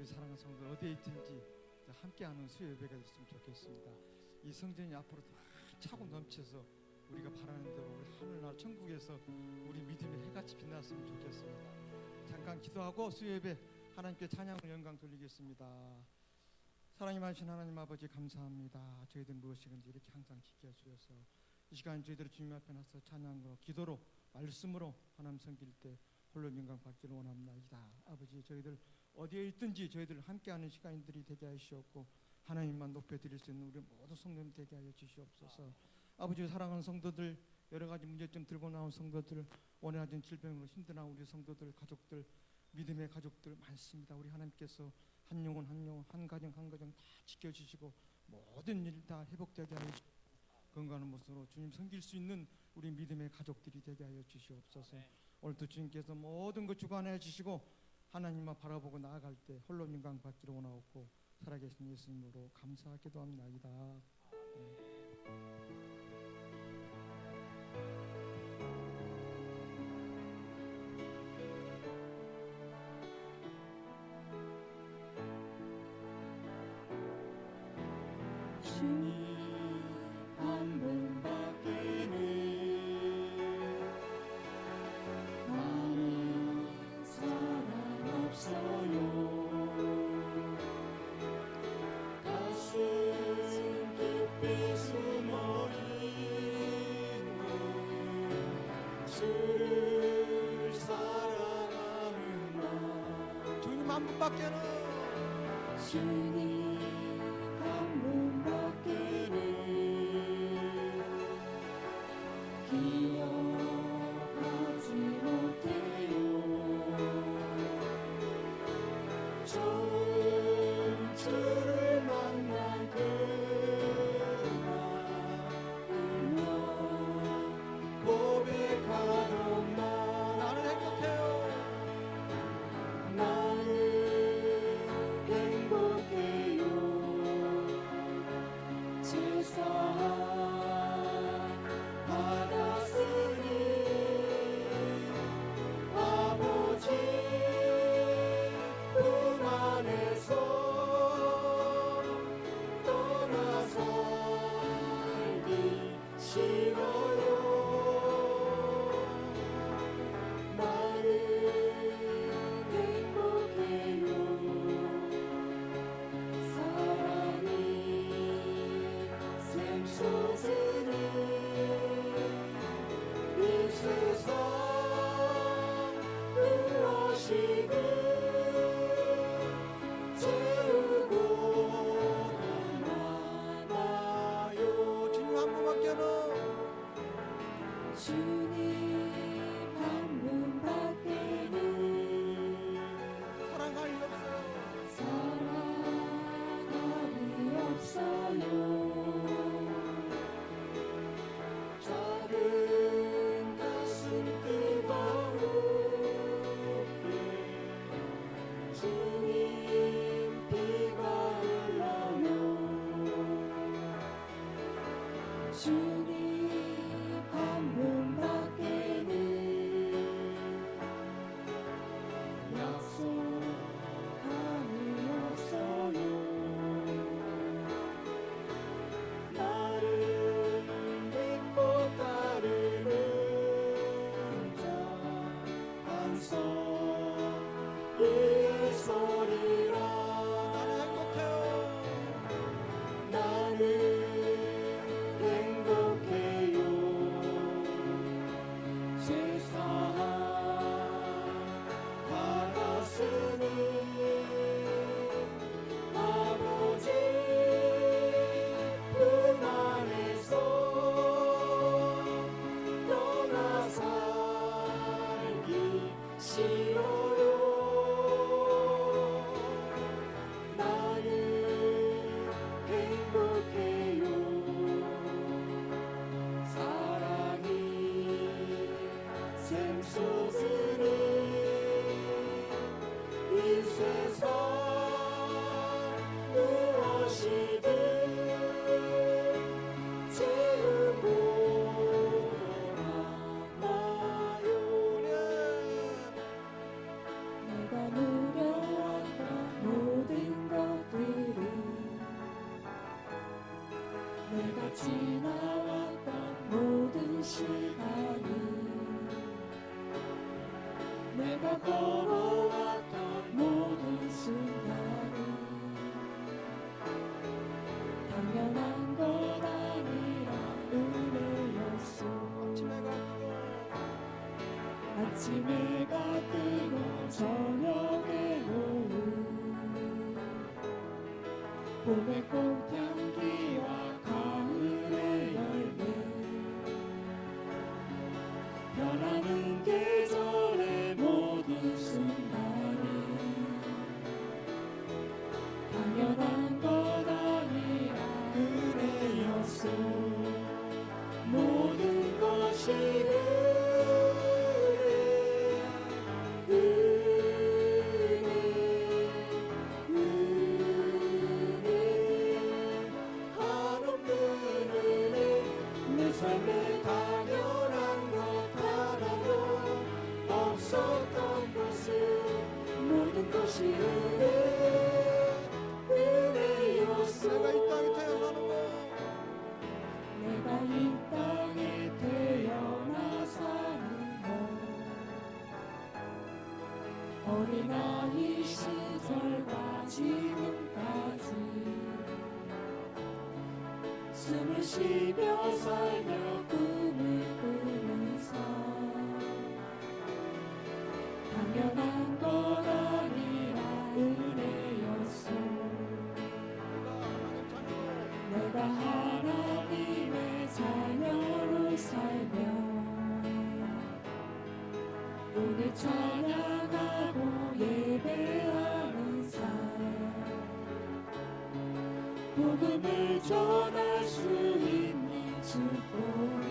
우리 사랑하는 성도 어디에 있든지 함께하는 수요 예배가 됐으면 좋겠습니다. 이 성전이 앞으로 차고 넘쳐서 우리가 바라는 대로 우리 하늘나라 천국에서 우리 믿음의 해같이 빛났으면 좋겠습니다. 잠깐 기도하고 수요 예배 하나님께 찬양을 영광 돌리겠습니다. 사랑이 많으신 하나님 아버지 감사합니다. 저희들 무엇이든지 이렇게 항상 지켜주셔서 이 시간 저희들이 주님 앞에 나서 찬양으로 기도로 말씀으로 하나님 섬길 때 홀로 영광 받기를 원합니다. 아버지 저희들 어디에 있든지 저희들 함께하는 시간들이 되게 하시옵고 하나님만 높여드릴 수 있는 우리 모든 성도님 되게 하여 주시옵소서. 아버지 사랑하는 성도들 여러 가지 문제점 들고 나온 성도들 원하는 질병으로 힘들어하는 우리 성도들 가족들 믿음의 가족들 많습니다. 우리 하나님께서 한 영혼 한 영혼 한 가정 한 가정 다 지켜주시고 모든 일 다 회복되게 하여 건강한 모습으로 주님 섬길 수 있는 우리 믿음의 가족들이 되게 하여 주시옵소서. 오늘도 주님께서 모든 것 주관해 주시고 하나님만 바라보고 나아갈 때 홀로 영광 받기를 원하옵고 살아계신 예수님으로 감사하기도 합니다. 주님 한 분밖에는 나는 사랑 없어요. 가슴 깊이 숨어있는 주를 사랑하는 나. 주님 한 분밖에는 주님 한 분밖에는 기억하지 못해요. 좋은 주를 만난 그날이면 고백하던 나는 행복해요. 나는 행복해요. 제사함 받았으니 아버지 품 안에서 떠나 살기 싫어요. 나는 행복해요. 사랑이 샘솟으니 이 세상 무엇이든 채우고는 많아요. 주님 한 분밖에는 주님 한 분밖에는 사랑할 리 없어요. 사랑함이 없어요. 작은 가슴 뜨거우게 주님 피가 흘러요. 주님 한 분밖에는 약속함이 없어요. 나를 믿고 따르는 자 항상 예소리라. 나는 행복해요. 나는 행복해요. 걸어왔던 모든 순간이 당연한 것 아니라 은혜였소. 아침에 가뜨고 저녁에 오는 봄의 꽃향기와 가을의 열매, 변하는 계절의 모든 순간이 당연한 것 아니라 은혜였소. 모든 것이 삶의 당연한 것 하나도 없었던 것은 모든 것이 은혜였소. 내가 이 땅에 태어나 사는 것, 어린아이 시절과 지금까지 숨을 쉬며 살며 꿈을 꾸면서 당연한 것 아니라 은혜였소. 내가 하나님의 자녀로 살며 오늘 찬양하고 예배하는 삶, 복음을 전할 수 있는 축복이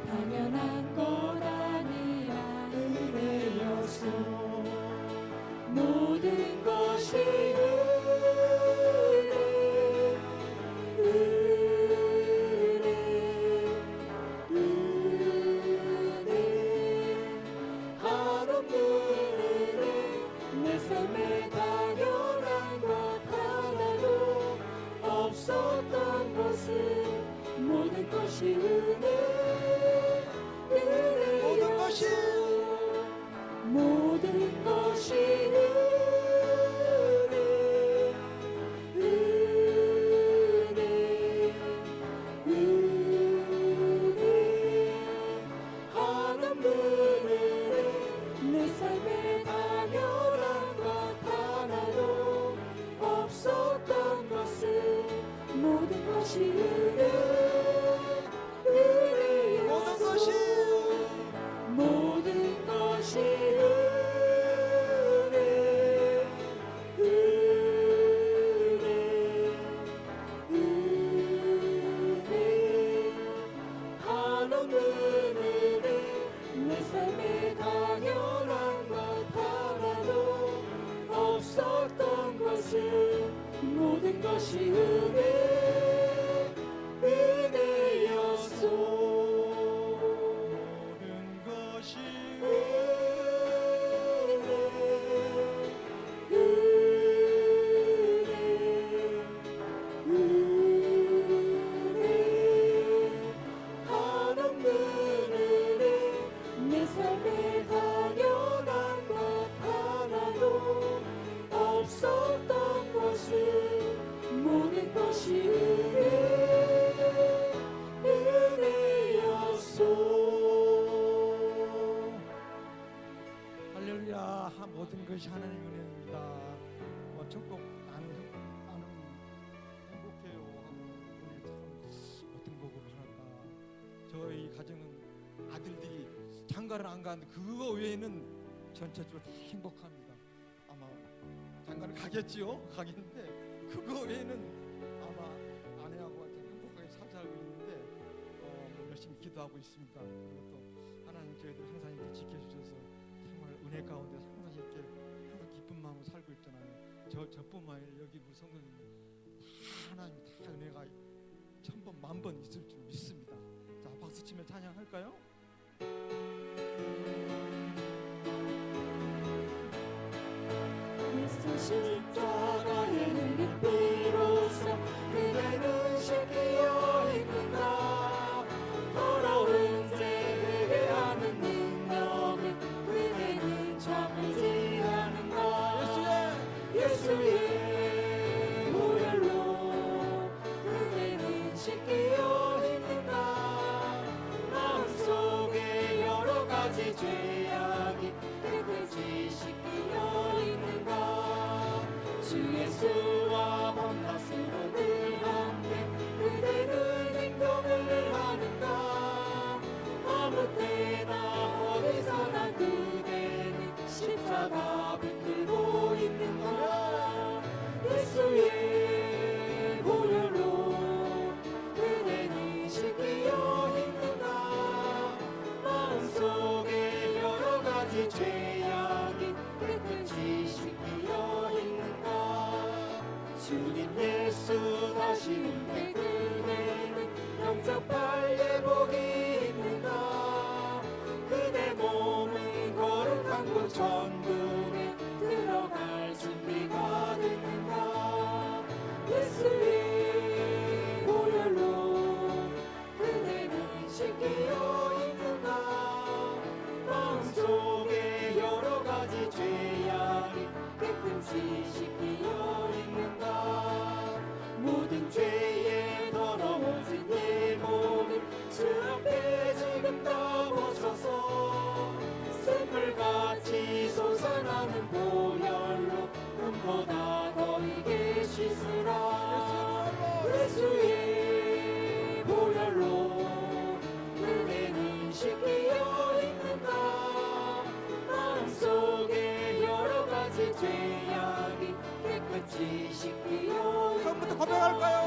당연한 것 아니라 은혜였소. 모든 것이 한없는 은혜, 내 삶에 당연한 것 하나도 없었던 것은 모든 것이 은혜였소. 모든 것이 한없는 은혜, 내 삶에 당연한 것 하나도 없었던 것은 모든 것이 은혜였소. 모든 것이 한없는 은혜, 내 삶에 당연한 것 하나도 없었던 것은 모든 것이 은혜였소. 모든 것이 한없는 은혜, 내 삶에 당연한 것 하나도 없었던 것은 모든 것이 은혜였소. 할렐루야. 모든 것이 하나님의 은혜입니다. 첫곡 나는 행복해요. 우리 참 어떤 곡을 할까. 저희 가정은 아들들이 장가를 안 가는데 그거 외에는 전체적으로 다 행복합니다. 아마 장가를 가겠지요. 가겠는데 그거 외에는 아마 아내하고 행복하게 잘 살고 있는데 열심히 기도하고 있습니다. 그리고 또 하나님 저희들 항상 이렇게 지켜주셔서 정말 은혜 가운데 항상 이렇게 항상 기쁜 마음으로 살고 있잖아요. 저뿐만 아니라 여기 우리 성도님 다 하나님 다 은혜가 천번 만번 있을 줄 믿습니다. 자, 박수 치며 찬양할까요? 예수 십자가의 능력 비로소 그대는 씻기어 있는가. 더러운 죄 회개하는 능력 예수의 보혈로 그대는 씻기어 있는가 마음속에 여러 가지 죄악이 깨끗이 씻기어 있는가 주 예수와 밤낮으로 늘 함께 그대는 행동을 하는가 아무 때나 어디서나 그대는 십자가 붙들고 있는가 예수의 보혈로 그대는 씻기어 있는가 마음속에 여러 가지 죄악이 깨끗이 씻기어 있는가 주님 예수 다시 올 때 그대는 영접할 예복이 있는가 그대 몸은 거룩한 곳 천국에 들어갈 준비가 됐는가 예수의 보혈로 그대는 씻기어 있는가 마음속에 여러 가지 죄악이 깨끗이 씻기어 있는가 모든 죄에 더러워진 예복을 주 앞에 지금 다 벗어서 샘물같이 솟아나는 보혈로 금보다 더 이게 씻으라 예수의 보혈로 그대는 씻기어 있는가 마음속에 여러 가지 죄악이 깨끗이 씻기어 처음부터 고백할까요?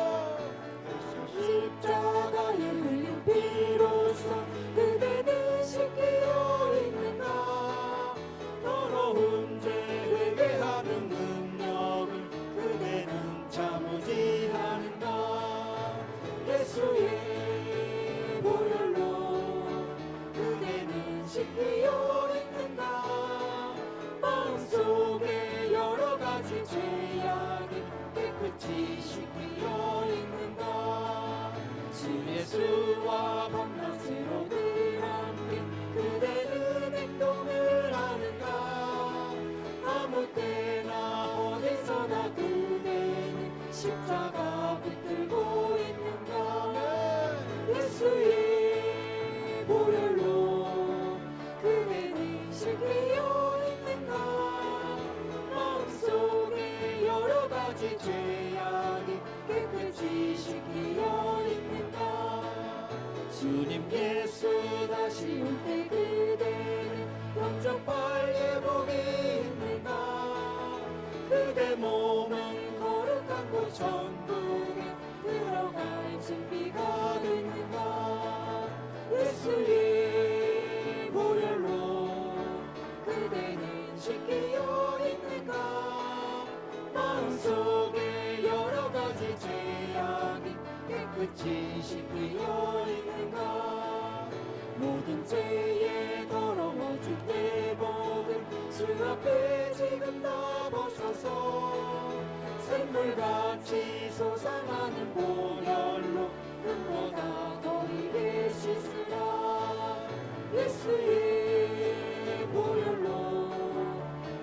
십자가에 흘린 피로써 그대는 씻기어 있는가 더러운 죄 회개하는 능력을 그대는 참으지 않는가 예수의 보혈로 그대는 씻기어 있는가 마음속에 여러 가지 죄악이 깨끗이 씻기어 있는가 주 예수와 밤낮으로 늘 함께 그대는 행동을 하는가 아무 때나 어디서나 그대는 십자가 붙들고 있는가 예수의 보혈로 그대는 씻기어 있는가 마음속에 여러 가지 죄악이 깨끗이 씻기어 있는가 주님 예수 다시 올 때 그대는 영접할 예복이 있는가 그대 몸은 거룩한 곳 천국에 들어갈 준비가 됐는가 예수의 보혈로 그대는 씻기어 있는가 마음속에 여러 가지 죄악이 깨끗이 씻기어 있는가 모든 죄에 더러워진 예복을 주 앞에 지금 다 벗어서 샘물같이 솟아나는 보혈로 금보다 더 이게 씻으라 예수의 보혈로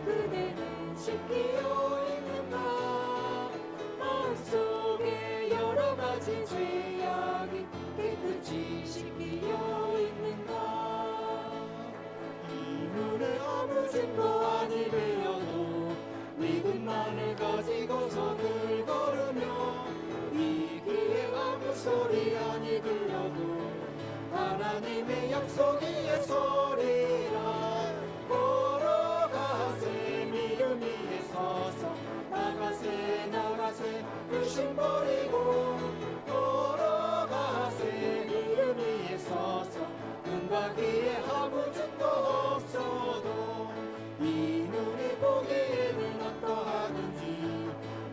그대는 씻기어 있는가 마음속에 여러 가지 죄악이 깨끗이 씻기어 있는가 이 눈에 아무 증거 아니 되어도 믿음만을 가지고서 늘 걸으며 이 귀에 아무 소리 아니 들려도 하나님의 약속이 예소리라 걸어가세 믿음 위에 서서 나가세 나가세 의심 버리고 걸어가세 믿음 위에 서서 눈과 귀에 아무 증거 없어도 이 눈이 보기에는 어떠하든지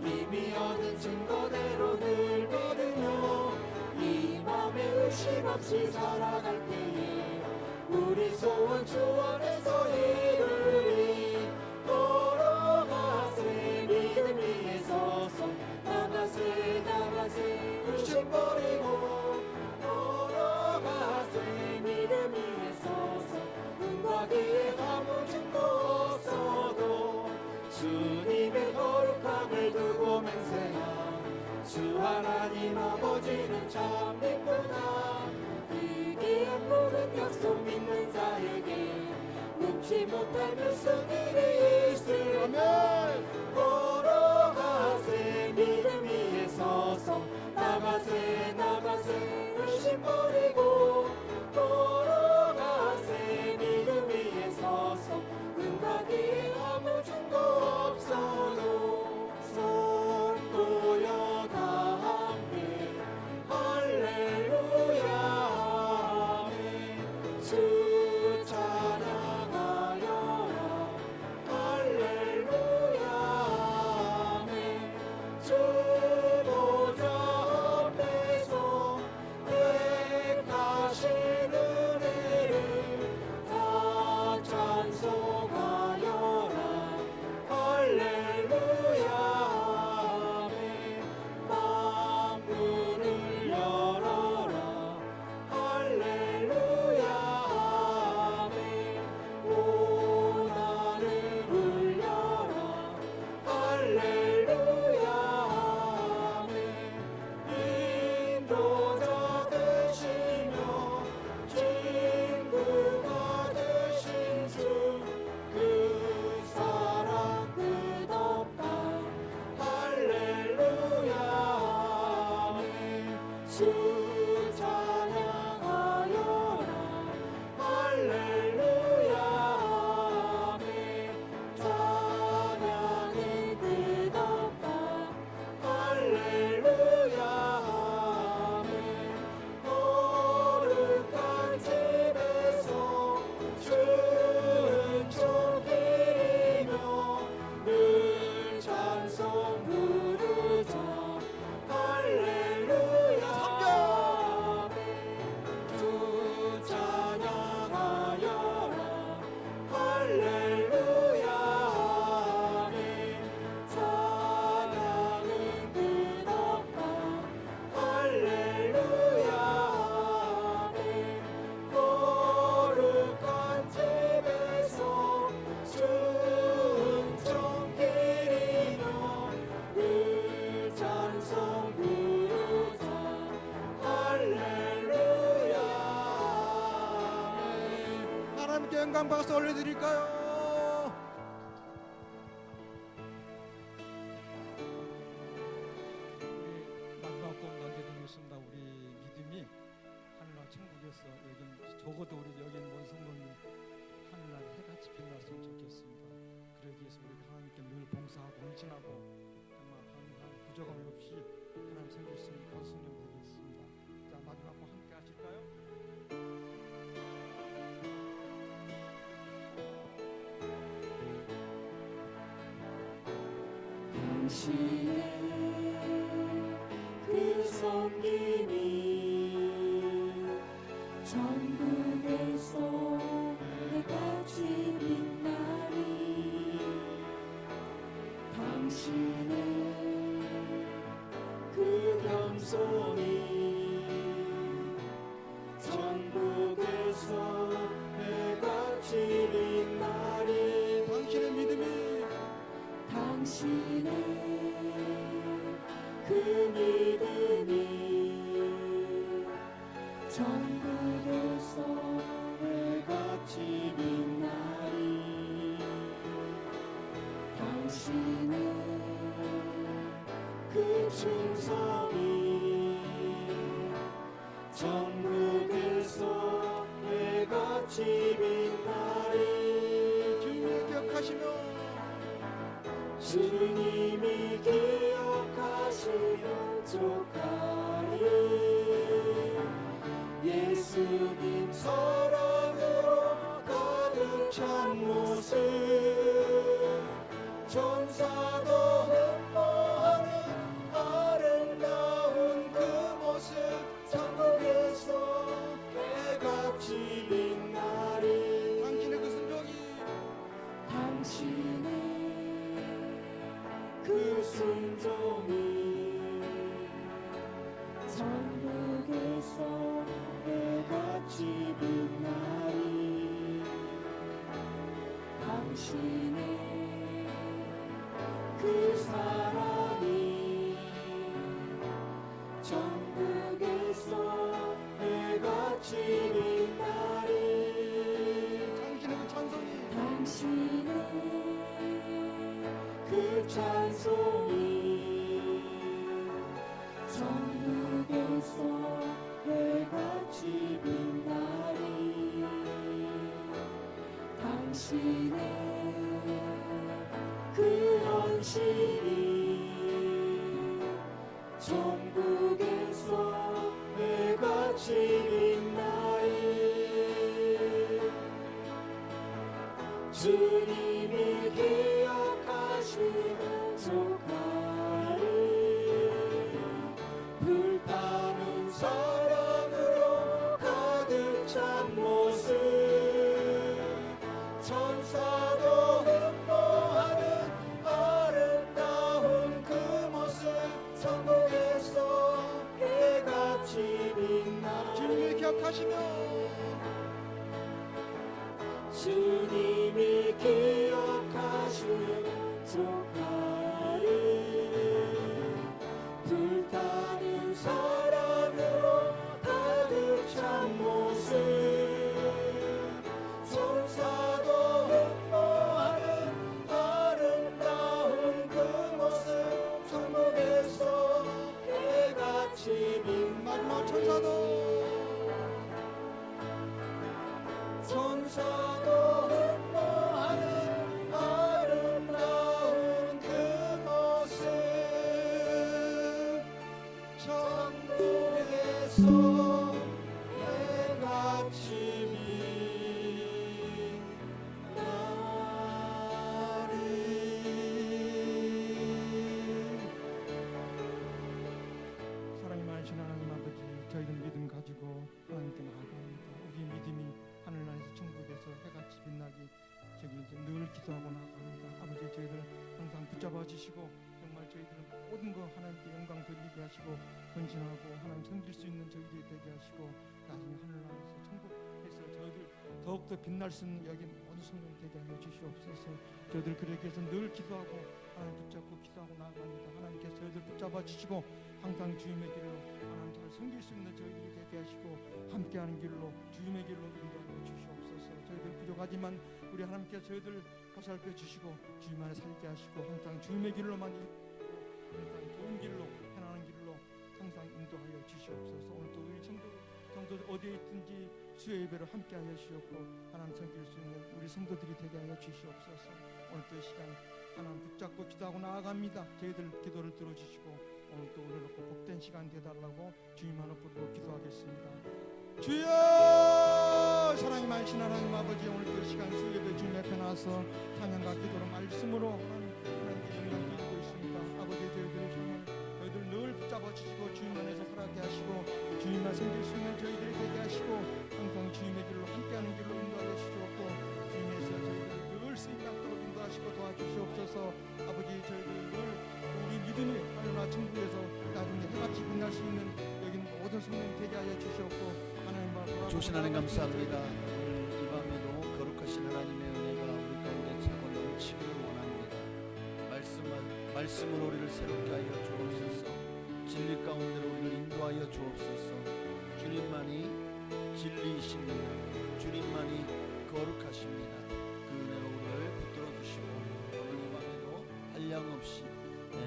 이미 얻은 증거대로 늘 믿으며 이 맘에 의심 없이 살아갈 때에 우리 소원 주 안에서 이루리 걸어가세 믿음 위에 서서 나가세 나가세 의심 버리고 걸어가세 믿음 위에 서서 눈과 귀에 아무 증거 없어도 주님의 거룩 참 기쁘다. 그기의 모든 약속 믿는 자에게 묻지 못할 무슨 일이 있으면 걸어가세 믿음 위에 서서 나가세 나가세 의심 버리고 걸어가세 믿음 위에 서서 은가기에 아무 증거 없어도 성도여 다 함께 할렐루야 아멘. 주 찬양하여라 할렐루야 아멘. 주 보좌 앞에서 택하신 은혜를 다 찬송하여라 할렐루야 아멘. 만물을 열어라 할렐루야 아멘. 고난을 울려라 할렐루야 아멘. 인도자 되시며 친구가 되신 주 그 사랑 끝없다 할렐루야 아멘. 주 찬양하여라 할렐루야 아멘. 찬양이 끝없다 할렐루야 아멘. 거룩한 집에서 주은총 기리며 늘 찬송 부르자 할렐루야 아멘. 주 찬양하여라 할렐루야 아멘. 찬양은 끝없다 할렐루야 아멘. 거룩한 집에서 주은총 기리며 늘 찬송 부르자 할렐루야 아멘. 하나님께 영광 박수 올려드릴까요? 우리 마지막 곡 남겨드리겠습니다. 우리 믿음이 하늘나라 천국에서 여긴 적어도 우리 여긴 원 성도님 하늘나라 해같이 빛났으면 좋겠습니다. 그러기 위해서 우리가 하나님께 늘 봉사하고 헌신하고 정말 하나님 부족함 없이 하나님 섬길 수 있는 권속령 되겠습니다. 자, 마지막 곡 함께 하실까요? 당신의 그 섬김이 천국에서 해같이 빛나리. 당신의 그 겸손이 천국에서 해같이 빛나리. 당신의 믿음이 당신의 그 믿음이 천국에서 해같이 빛나리. 당신의 그 충성이 천국에서 해같이 빛나리. 주님을 기억하시며 주님이 기억하시면 족하리. 예수님 사랑으로 가득 찬 모습 천사도 흠모하는 아름다운 그 모습 천국에서 해같이 빛나리. 당신의 그 순종이 당신의 그 순종이 천국에서 해같이 빛나리. 당신의 그 사랑이 천국에 찬송이 천국에서 해같이 빛나리 당신의 그 헌신이 천국에서 해같이 빛나리 주님이 기억하시는 조카를 불타는 사랑으로 가득 찬 모습 천사도 흠모하는 아름다운 그 모습 천국에서 해같이 빛나 주님을 기억하시며 주님이 기억하시는 조카를 불타는 사랑으로 가득 찬 모습 천사도 흠모하는 아름다운 그 모습 천국에서 해같이 빛나는 천사도 흠모하는 아름다운 그 모습 천국에서 해같이 빛나리 사랑이 많으신 하나님 아버지, 저희들 믿음 가지고 하나님께 나아갑니다. 우리 믿음이 하늘나라에서 천국에서 해같이 빛나기 저기 이제 늘 기도하고 나아갑니다. 아버지, 저희들 항상 붙잡아 주시고 정말 저희들 모든 거 하나님께 영광 돌리게 하시고 헌신하고 하나님 섬길 수 있는 저희들이 되게 하시고 나중에 하늘나라에서 천국에서 저희들 더욱더 빛날 수 있는 여기 모든 성령 되게 하여 주시옵소서. 저희들 그렇게 해서 늘 기도하고 하나님 붙잡고 기도하고 나아갑니다. 하나님께서 저희들 붙잡아 주시고 항상 주님의 길로 하나님 잘 섬길 수 있는 저희들이 되게 하시고 함께하는 길로 주님의 길로 인도하여 주시옵소서. 저희들 부족하지만 우리 하나님께서 저희들 보살펴 주시고 주님 안에 살게 하시고 항상 주님의 길로만 항상 좋은 길로 편안한 길로 항상 인도하여 주시옵소서. 오늘도 우리 성도 어디에 있든지 수요 예배로 함께하여 주시옵고 하나님 섬길 수 있는 우리 성도들이 되게 하여 주시옵소서. 오늘도 이 시간 하나님 붙잡고 기도하고 나아갑니다. 저희들 기도를 들어주시고 오늘도 오늘롭고 복된 시간 되달라고 주님 하나 부르고 기도하겠습니다. 주여, 사랑이 많으신 하나님 아버지, 오늘도 이 시간 수요 예배 주님 앞에 나와서 찬양과 기도로 말씀으로 하나님께 영광 드리고 있습니다. 아버지, 저희들 정말 저희들 늘 붙잡아 주시고 주님 안에서 살아가게 하시고 주님만 섬길 수 있는 저희들이 되게 하시고 항상 주님의 길로 함께하는 길로 인도하여 주시옵고 주님에서 저희들 늘 쓰임 받도록 인도하시고 도와주시옵소서. 아버지, 저희들 늘 우리 믿음이 하늘나라 천국에서 나중에 해같이 빛날 수 있는 여기 모든 성령 되게 하여 주시옵고 하나님 조신 하나님 감사합니다. 오늘 이 밤에도 거룩하신 하나님의 은혜가 우리 가운데 차고 넘치기를 원합니다. 말씀으로 우리를 새롭게 하여 주옵소서. 진리 가운데로 우리를 인도하여 주옵소서. 주님만이 진리이십니다. 주님만이 거룩하십니다. 그 은혜로 우리를 붙들어 주시고 오늘 이 밤에도 한량없이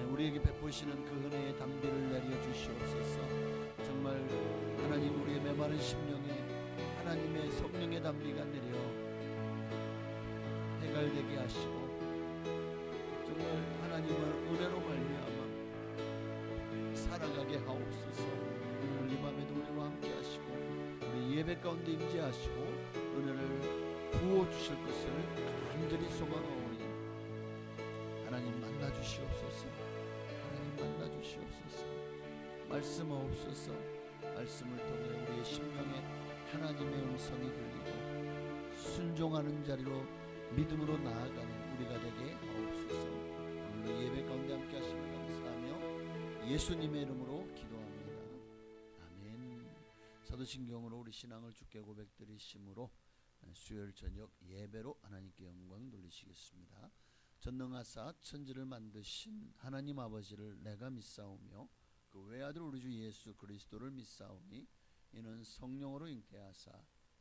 우리에게 베푸시는 그 은혜의 담비를 내려 주시옵소서. 정말 하나님, 우리의 메마른 심령에 하나님의 성령의 담비가 내려 해갈되게 하시고 정말 하나님을 은혜로 말미암아 살아가게 하옵소서. 오늘 이 밤에도 우리와 함께 하시고 우리 예배 가운데 임재하시고 은혜를 부어 주실 것을 간절히 소망하오니 하나님 만나 주시옵소서. 하나님 만나 주시옵소서. 말씀하옵소서. 말씀을 통해 우리의 심령에 하나님의 음성이 들리고 순종하는 자리로 믿음으로 나아가는 우리가 되게 하옵소서. 오늘 예배 가운데 함께 하심을 감사하며 예수님의 이름으로 기도합니다. 아멘. 사도신경으로 우리 신앙을 주께 고백드리심으로 수요일 저녁 예배로 하나님께 영광 돌리시겠습니다. 전능하사 천지를 만드신 하나님 아버지를 내가 믿사오며 그 외아들 우리 주 예수 그리스도를 믿사오니 이는 성령으로 잉태하사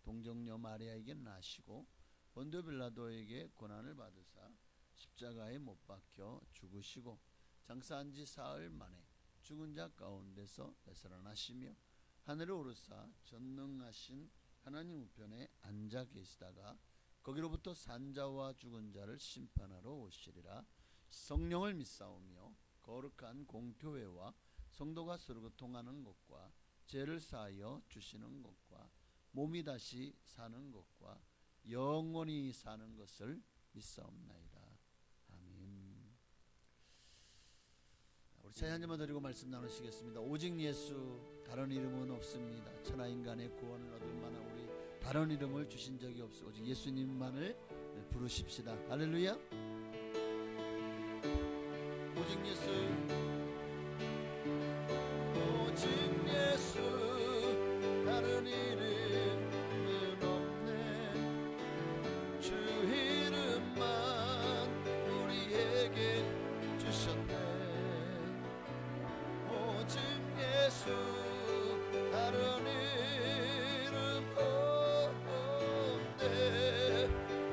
동정녀 마리아에게 나시고 본디오 빌라도에게 고난을 받으사 십자가에 못 박혀 죽으시고 장사한 지 사흘 만에 죽은 자 가운데서 되살아나시며 하늘에 오르사 전능하신 하나님 우편에 앉아 계시다가 거기로부터 산자와 죽은 자를 심판하러 오시리라. 성령을 믿사오며 거룩한 공교회와 성도가 서로 교통하는 것과 죄를 사하여 주시는 것과 몸이 다시 사는 것과 영원히 사는 것을 믿사옵나이다. 아멘. 우리 제 한 잔만 드리고 말씀 나누시겠습니다. 오직 예수, 다른 이름은 없습니다. 천하 인간의 구원을 얻을 만한 우리 다른 이름을 주신 적이 없어. 오직 예수님만을 부르십시다. 할렐루야. 오직 예수, 오직 예수, 다른 이름은 없네. 주 이름만 우리에게 주셨네. 오직 예수, 다른 이름 없네.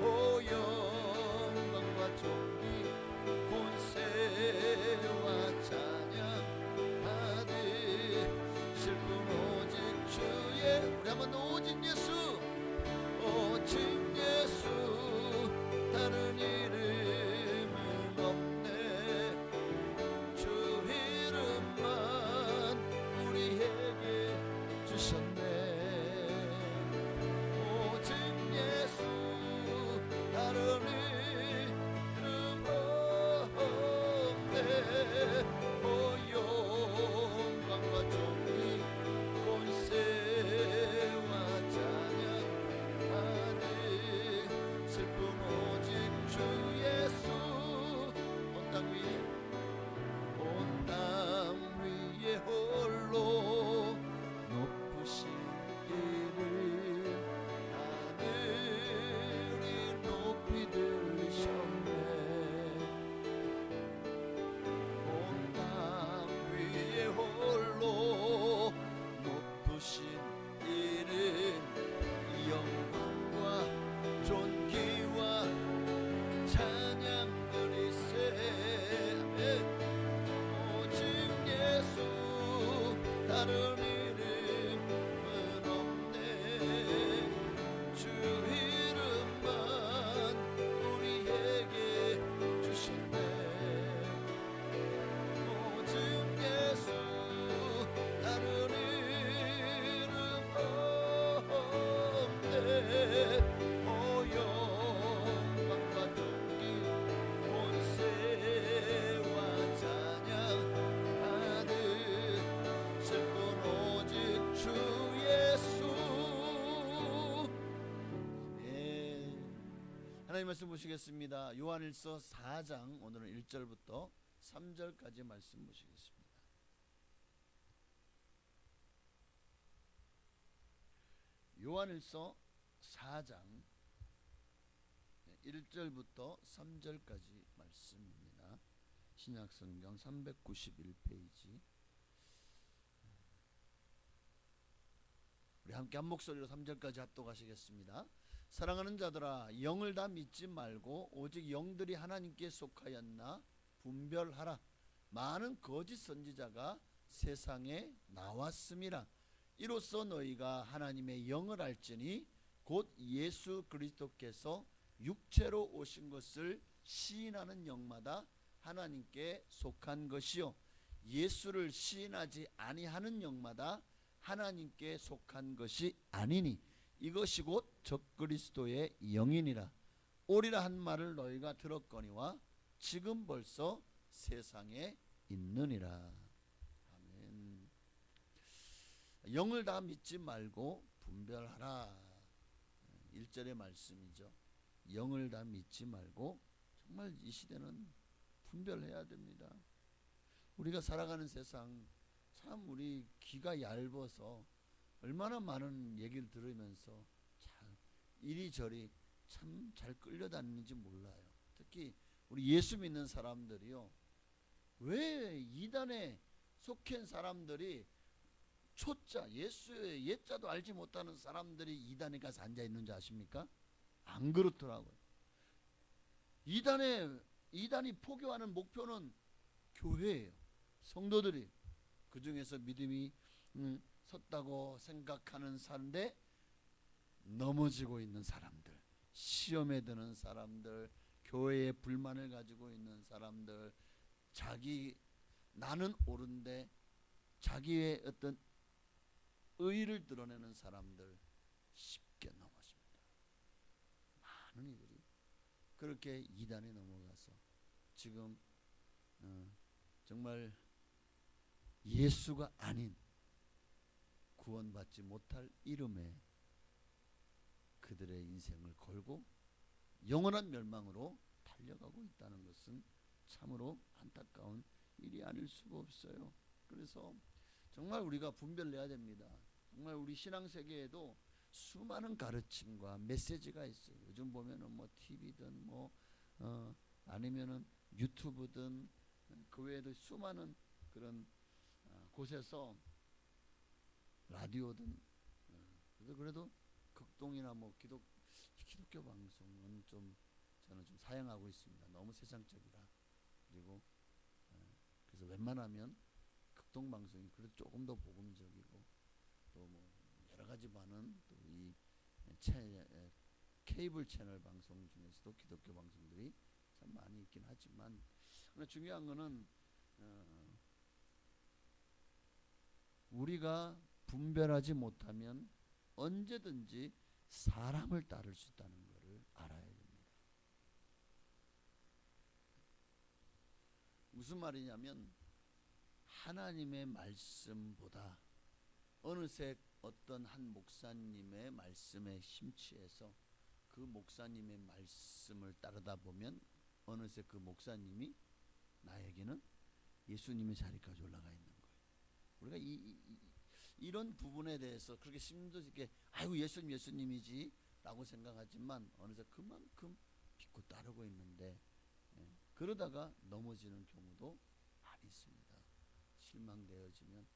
오 영광과 존귀 본세와 찬양하리. 슬픈 오직 주의 우리 한번 더 오직 예수, 오직 예수, 다른 이름은 없네. 주 이름만 우리에게 주셨네. 오직 예수, 다른 이름 없네. 오 영광과 존귀 본세와 찬양하리. 슬픈 오직 주 예수. 온 땅 위에, 온 땅 위에 홀로 높으신 이름 하늘이 높이 들으셨네. 온 땅 위에 홀로 높으신 이름 영광과 존귀와 찬양 드리세. 오직 예수, 다른 이름은 없네. 주 이름만 우리에게 주셨네. 오직 예수, 다른 이름 없네. 오 영광과 존귀 본세와 찬양하듯 슬픈 오직 주 예수. 예. 하나님 말씀 보시겠습니다. 요한일서 4장 오늘은 1절부터 3절까지 말씀 보시겠습니다. 요한일서 4장 1절부터 3절까지 말씀입니다. 신약성경 391페이지. 우리 함께 한 목소리로 3절까지 합독하시겠습니다. 사랑하는 자들아, 영을 다 믿지 말고 오직 영들이 하나님께 속하였나 분별하라. 많은 거짓 선지자가 세상에 나왔음이라. 이로써 너희가 하나님의 영을 알지니 곧 예수 그리스도께서 육체로 오신 것을 시인하는 영마다 하나님께 속한 것이요 예수를 시인하지 아니하는 영마다 하나님께 속한 것이 아니니 이것이 곧 적그리스도의 영이니라. 오리라 한 말을 너희가 들었거니와 지금 벌써 세상에 있느니라. 아멘. 영을 다 믿지 말고 분별하라. 1절의 말씀이죠. 영을 다 믿지 말고 정말 이 시대는 분별해야 됩니다. 우리가 살아가는 세상 참 우리 귀가 얇아서 얼마나 많은 얘기를 들으면서 참 이리저리 참 잘 끌려다니는지 몰라요. 특히 우리 예수 믿는 사람들이요, 왜 이단에 속한 사람들이 초자 예수의 옛자도 알지 못하는 사람들이 이단에 가서 앉아 있는지 아십니까? 안 그렇더라고요. 이단에 이단이 포교하는 목표는 교회예요. 성도들이 그 중에서 믿음이 섰다고 생각하는 사람인데 넘어지고 있는 사람들, 시험에 드는 사람들, 교회에 불만을 가지고 있는 사람들, 나는 옳은데 자기의 어떤 의의를 드러내는 사람들 쉽게 넘어집니다. 많은 이들이 그렇게 이단에 넘어가서 지금 정말 예수가 아닌 구원받지 못할 이름에 그들의 인생을 걸고 영원한 멸망으로 달려가고 있다는 것은 참으로 안타까운 일이 아닐 수가 없어요. 그래서 정말 우리가 분별해야 됩니다. 정말 우리 신앙 세계에도 수많은 가르침과 메시지가 있어요. 요즘 보면은 뭐 TV든 뭐 아니면은 유튜브든 그 외에도 수많은 그런 곳에서 라디오든 그래도 극동이나 뭐 기독교 방송은 좀 저는 좀 사양하고 있습니다. 너무 세상적이라. 그리고 그래서 웬만하면 극동 방송이 그래도 조금 더 복음적이고 또 뭐 여러 가지 많은 또 이 케이블 채널 방송 중에서도 기독교 방송들이 참 많이 있긴 하지만 그러나 중요한 거는 우리가 분별하지 못하면 언제든지 사람을 따를 수 있다는 것을 알아야 됩니다. 무슨 말이냐면 하나님의 말씀보다 어느새 어떤 한 목사님의 말씀에 심취해서 그 목사님의 말씀을 따르다 보면 어느새 그 목사님이 나에게는 예수님의 자리까지 올라가 있는 거예요. 우리가 이런 부분에 대해서 그렇게 심도 있게 아이고 예수님이지 라고 생각하지만 어느새 그만큼 믿고 따르고 있는데 그러다가 넘어지는 경우도 많이 있습니다. 실망되어지면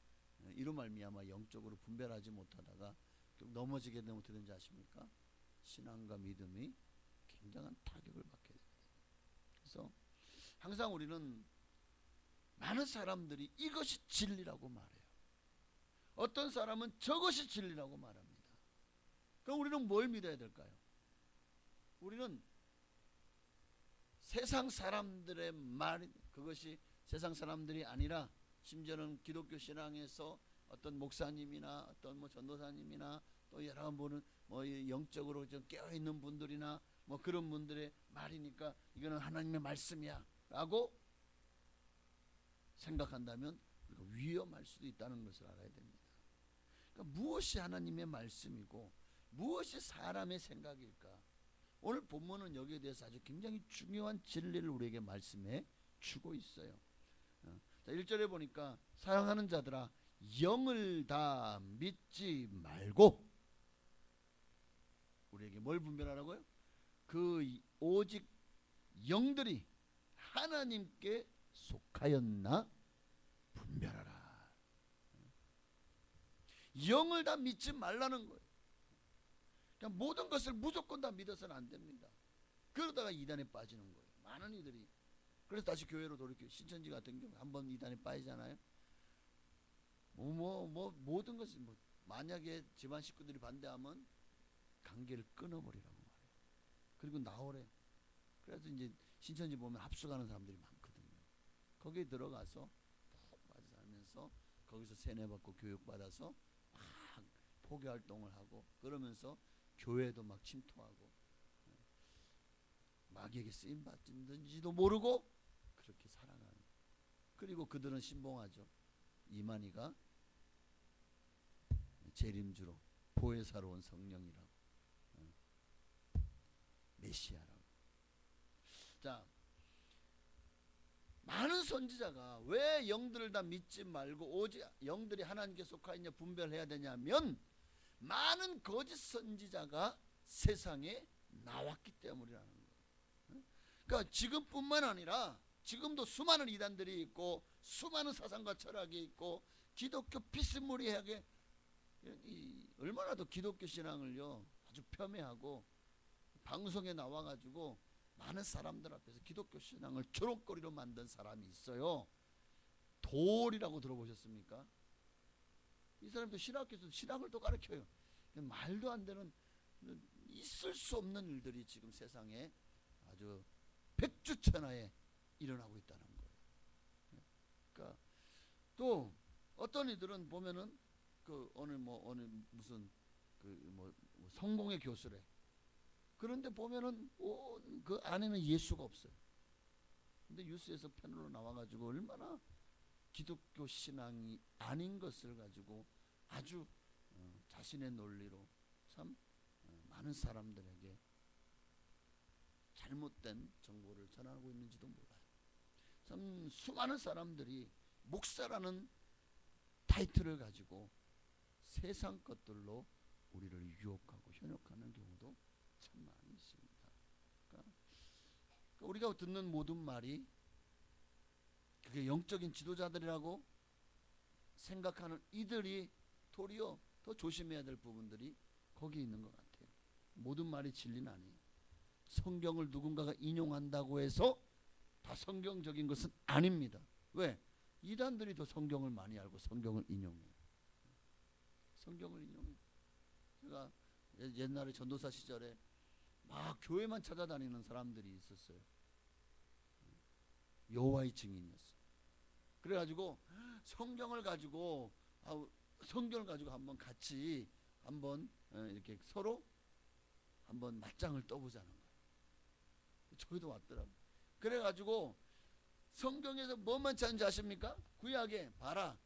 이로 말미암아 영적으로 분별하지 못하다가 넘어지게 되면 어떻게 되는지 아십니까? 신앙과 믿음이 굉장한 타격을 받게 됩니다. 그래서 항상 우리는 많은 사람들이 이것이 진리라고 말해요. 어떤 사람은 저것이 진리라고 말합니다. 그럼 우리는 뭘 믿어야 될까요? 우리는 세상 사람들의 말, 그것이 세상 사람들이 아니라 심지어는 기독교 신앙에서 어떤 목사님이나 어떤 뭐 전도사님이나 또 여러 분은 뭐 영적으로 좀 깨어 있는 분들이나 뭐 그런 분들의 말이니까 이거는 하나님의 말씀이야라고 생각한다면 우리가 위험할 수도 있다는 것을 알아야 됩니다. 그러니까 무엇이 하나님의 말씀이고 무엇이 사람의 생각일까? 오늘 본문은 여기에 대해서 아주 굉장히 중요한 진리를 우리에게 말씀해 주고 있어요. 자, 1절에 보니까 사랑하는 자들아 영을 다 믿지 말고 우리에게 뭘 분별하라고요? 그 오직 영들이 하나님께 속하였나 분별하라. 영을 다 믿지 말라는 거예요. 그냥 모든 것을 무조건 다 믿어서는 안 됩니다. 그러다가 이단에 빠지는 거예요. 많은 이들이. 그래서 다시 교회로 돌이켜. 신천지 같은 경우 한번 이단에 빠지잖아요. 모든 것이 만약에 집안 식구들이 반대하면 관계를 끊어버리라고 말해요. 그리고 나오래. 그래서 이제 신천지 보면 합숙하는 사람들이 많거든요. 거기에 들어가서 푹 빠져 살면서 거기서 세뇌받고 교육받아서 막 포교 활동을 하고 그러면서 교회도 막 침투하고 마귀에게 쓰임 받는지도 모르고 그렇게 살아가는. 그리고 그들은 신봉하죠. 이만희가 재림주로 보혜사로 온 성령이라고 메시아라고. 자, 많은 선지자가 왜 영들을 다 믿지 말고 오직 영들이 하나님께 속하였냐 분별해야 되냐면 많은 거짓 선지자가 세상에 나왔기 때문이라는 거예요. 그러니까 지금뿐만 아니라 지금도 수많은 이단들이 있고 수많은 사상과 철학이 있고 기독교 비스무리하게 얼마나 더 기독교 신앙을요 아주 폄훼하고 방송에 나와가지고 많은 사람들 앞에서 기독교 신앙을 조롱거리로 만든 사람이 있어요. 돌이라고 들어보셨습니까? 이 사람도 신학교에서 신학을 또 가르쳐요. 말도 안 되는, 있을 수 없는 일들이 지금 세상에 아주 백주천하에 일어나고 있다는 거예요. 그러니까 또 어떤 이들은 보면은 그 어느 무슨 그 성공의 교수래. 그런데 보면은 그 안에는 예수가 없어요. 근데 뉴스에서 패널로 나와가지고 얼마나 기독교 신앙이 아닌 것을 가지고 아주 자신의 논리로 참 많은 사람들에게 잘못된 정보를 전하고 있는지도 몰라요. 참 수많은 사람들이 목사라는 타이틀을 가지고 세상 것들로 우리를 유혹하고 현혹하는 경우도 참 많이 있습니다. 그러니까 우리가 듣는 모든 말이 그게 영적인 지도자들이라고 생각하는 이들이 도리어 더 조심해야 될 부분들이 거기 있는 것 같아요. 모든 말이 진리는 아니에요. 성경을 누군가가 인용한다고 해서 다 성경적인 것은 아닙니다. 왜? 이단들이 더 성경을 많이 알고 성경을 인용해요. 성경을 인용해요. 제가 옛날에 전도사 시절에 막 교회만 찾아다니는 사람들이 있었어요. 여호와의 증인이었어요. 그래가지고 성경을 가지고 한번 같이 한번 이렇게 서로 한번 맞짱을 떠보자는 거예요. 저희도 왔더라고요. 그래가지고 성경에서 뭐만 찾는지 아십니까? 구약에 봐라,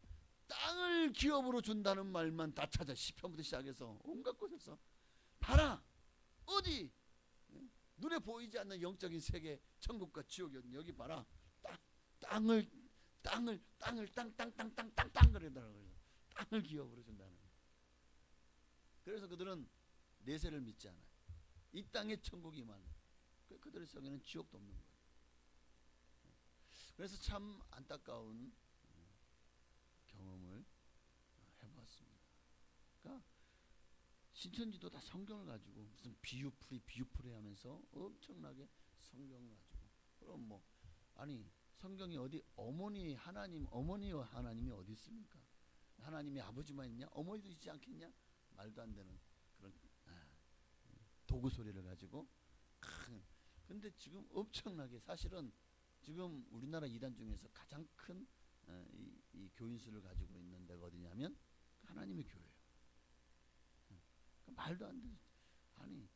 땅을 기업으로 준다는 말만 다 찾아. 시편부터 시작해서 온갖 곳에서 봐라, 어디 눈에 보이지 않는 영적인 세계, 천국과 지옥이 여기 봐라, 땅을 그러더라고요. 땅을 기업으로 준다는 거예요. 그래서 그들은 내세를 믿지 않아요. 이 땅에 천국이만, 그들의 성에는 지옥도 없는 거예요. 그래서 참 안타까운 경험을 해보았습니다. 그러니까 신천지도 다 성경을 가지고 무슨 비유풀이 하면서 엄청나게 성경을 가지고, 그럼 아니 성경이 어디 어머니와 하나님이 어디 있습니까? 하나님이 아버지만 있냐? 어머니도 있지 않겠냐? 말도 안 되는 그런 도구 소리를 가지고. 근데 지금 엄청나게 사실은 지금 우리나라 이단 중에서 가장 큰 이 교인수를 가지고 있는 데가 어디냐면 하나님의 교회예요. 말도 안 되죠. 아니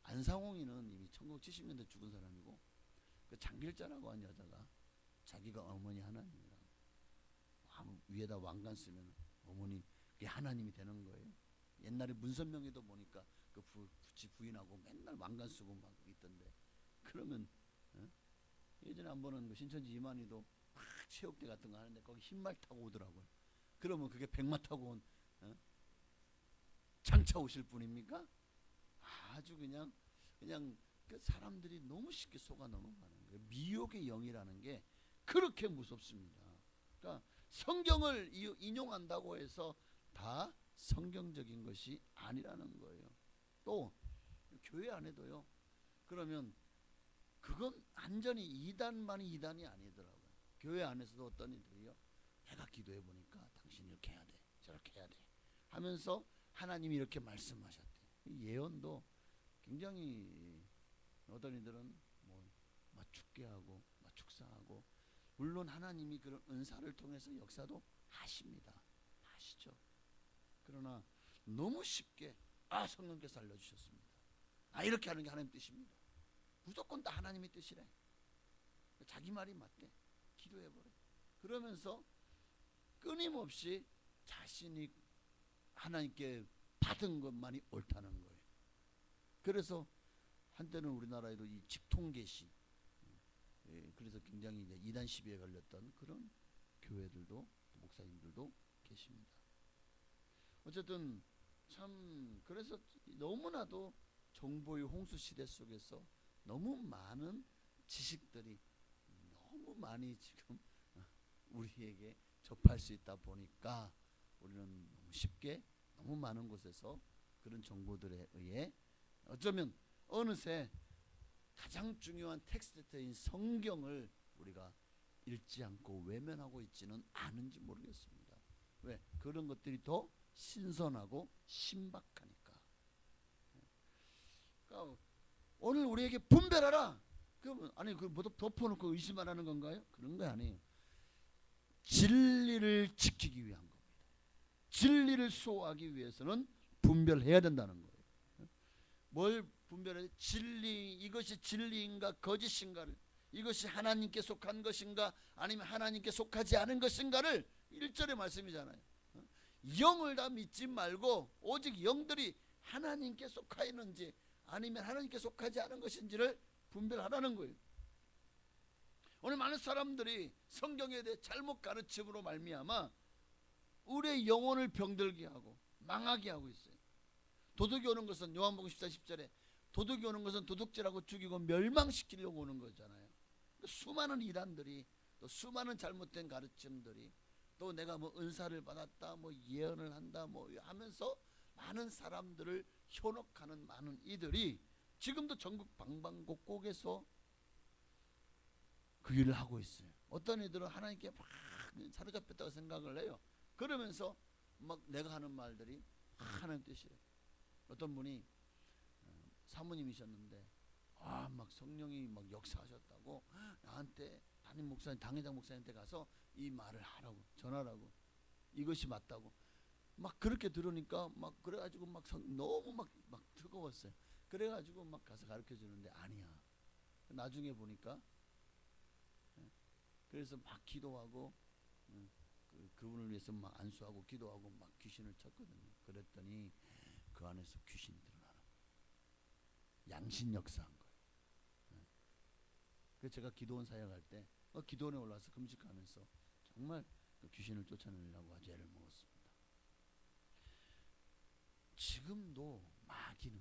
안상홍이는 이미 1970년대 죽은 사람이고, 그 장길자라고 한 여자가 자기가 어머니 하나님이라고 위에다 왕관 쓰면 어머니 그게 하나님이 되는 거예요. 옛날에 문선명에도 보니까 그 부인하고 맨날 왕관 쓰고 막 있던데, 그러면 예전에 한 번은 그 신천지 이만희도 막 체육대 같은 거 하는데 거기 흰말 타고 오더라고요. 그러면 그게 백마 타고 온 장차 오실 분입니까? 아주 그냥 그 사람들이 너무 쉽게 속아 넘어가는 거예요. 미혹의 영이라는 게 그렇게 무섭습니다. 그러니까 성경을 인용한다고 해서 다 성경적인 것이 아니라는 거예요. 또 교회 안에도요. 그러면 그건 완전히 이단만이 이단이 아니더라고요. 교회 안에서도 어떤 이들이요. 내가 기도해 보니까 당신이 이렇게 해야 돼, 저렇게 해야 돼 하면서 하나님이 이렇게 말씀하셨대. 예언도 굉장히 어떤 이들은 죽게 하고 축사하고, 물론 하나님이 그런 은사를 통해서 역사도 하십니다. 하시죠. 그러나 너무 쉽게 성령께서 알려주셨습니다. 이렇게 하는 게 하나님 뜻입니다. 무조건 다 하나님의 뜻이래. 자기 말이 맞대. 기도해버려. 그러면서 끊임없이 자신이 하나님께 받은 것만이 옳다는 거예요. 그래서 한때는 우리나라에도 이 집통계시, 그래서 굉장히 이제 이단 시비에 걸렸던 그런 교회들도, 목사님들도 계십니다. 어쨌든 참 그래서 너무나도 정보의 홍수 시대 속에서 너무 많은 지식들이 너무 많이 지금 우리에게 접할 수 있다 보니까 우리는 너무 쉽게 너무 많은 곳에서 그런 정보들에 의해 어쩌면 어느새 가장 중요한 텍스트인 성경을 우리가 읽지 않고 외면하고 있지는 않은지 모르겠습니다. 왜? 그런 것들이 더 신선하고 신박하니까. 그러니까 오늘 우리에게 분별하라. 그러면 아니 그 뭐 덮어놓고 의심하라는 건가요? 그런 거 아니에요. 진리를 지키기 위한 겁니다. 진리를 수호하기 위해서는 분별해야 된다는 거예요. 뭘 분별해? 진리, 이것이 진리인가 거짓인가를, 이것이 하나님께 속한 것인가 아니면 하나님께 속하지 않은 것인가를 1절의 말씀이잖아요. 영을 다 믿지 말고 오직 영들이 하나님께 속하 있는지 아니면 하나님께 속하지 않은 것인지를 분별하라는 거예요. 오늘 많은 사람들이 성경에 대해 잘못 가르침으로 말미암아 우리의 영혼을 병들게 하고 망하게 하고 있어요. 도둑이 오는 것은 요한복음 14:10절에 도둑이 오는 것은 도둑질하고 죽이고 멸망시키려고 오는 거잖아요. 수많은 이단들이 또 수많은 잘못된 가르침들이 또 내가 뭐 은사를 받았다 뭐 예언을 한다 뭐 하면서 많은 사람들을 현혹하는 많은 이들이 지금도 전국 방방곡곡에서 그 일을 하고 있어요. 어떤 이들은 하나님께 막 사로잡혔다고 생각을 해요. 그러면서 막 내가 하는 말들이 하나님 뜻이래. 어떤 분이 사모님이셨는데 막 성령이 막 역사하셨다고 나한테 담임 목사님, 당회장 목사님한테 가서 이 말을 하라고 전하라고, 이것이 맞다고 막 그렇게 들으니까 막 그래가지고 막 너무 막 뜨거웠어요. 그래가지고 막 가서 가르쳐 주는데 아니야. 나중에 보니까 그래서 막 기도하고 그분을 위해서 막 안수하고 기도하고 막 귀신을 쳤거든요. 그랬더니 그 안에서 귀신이 드러나는 거예요. 양신 역사한 거예요. 그래서 제가 기도원 사역할 때 기도원에 올라와서 금식하면서 정말 그 귀신을 쫓아내려고 죄를 먹었습니다. 지금도 마귀는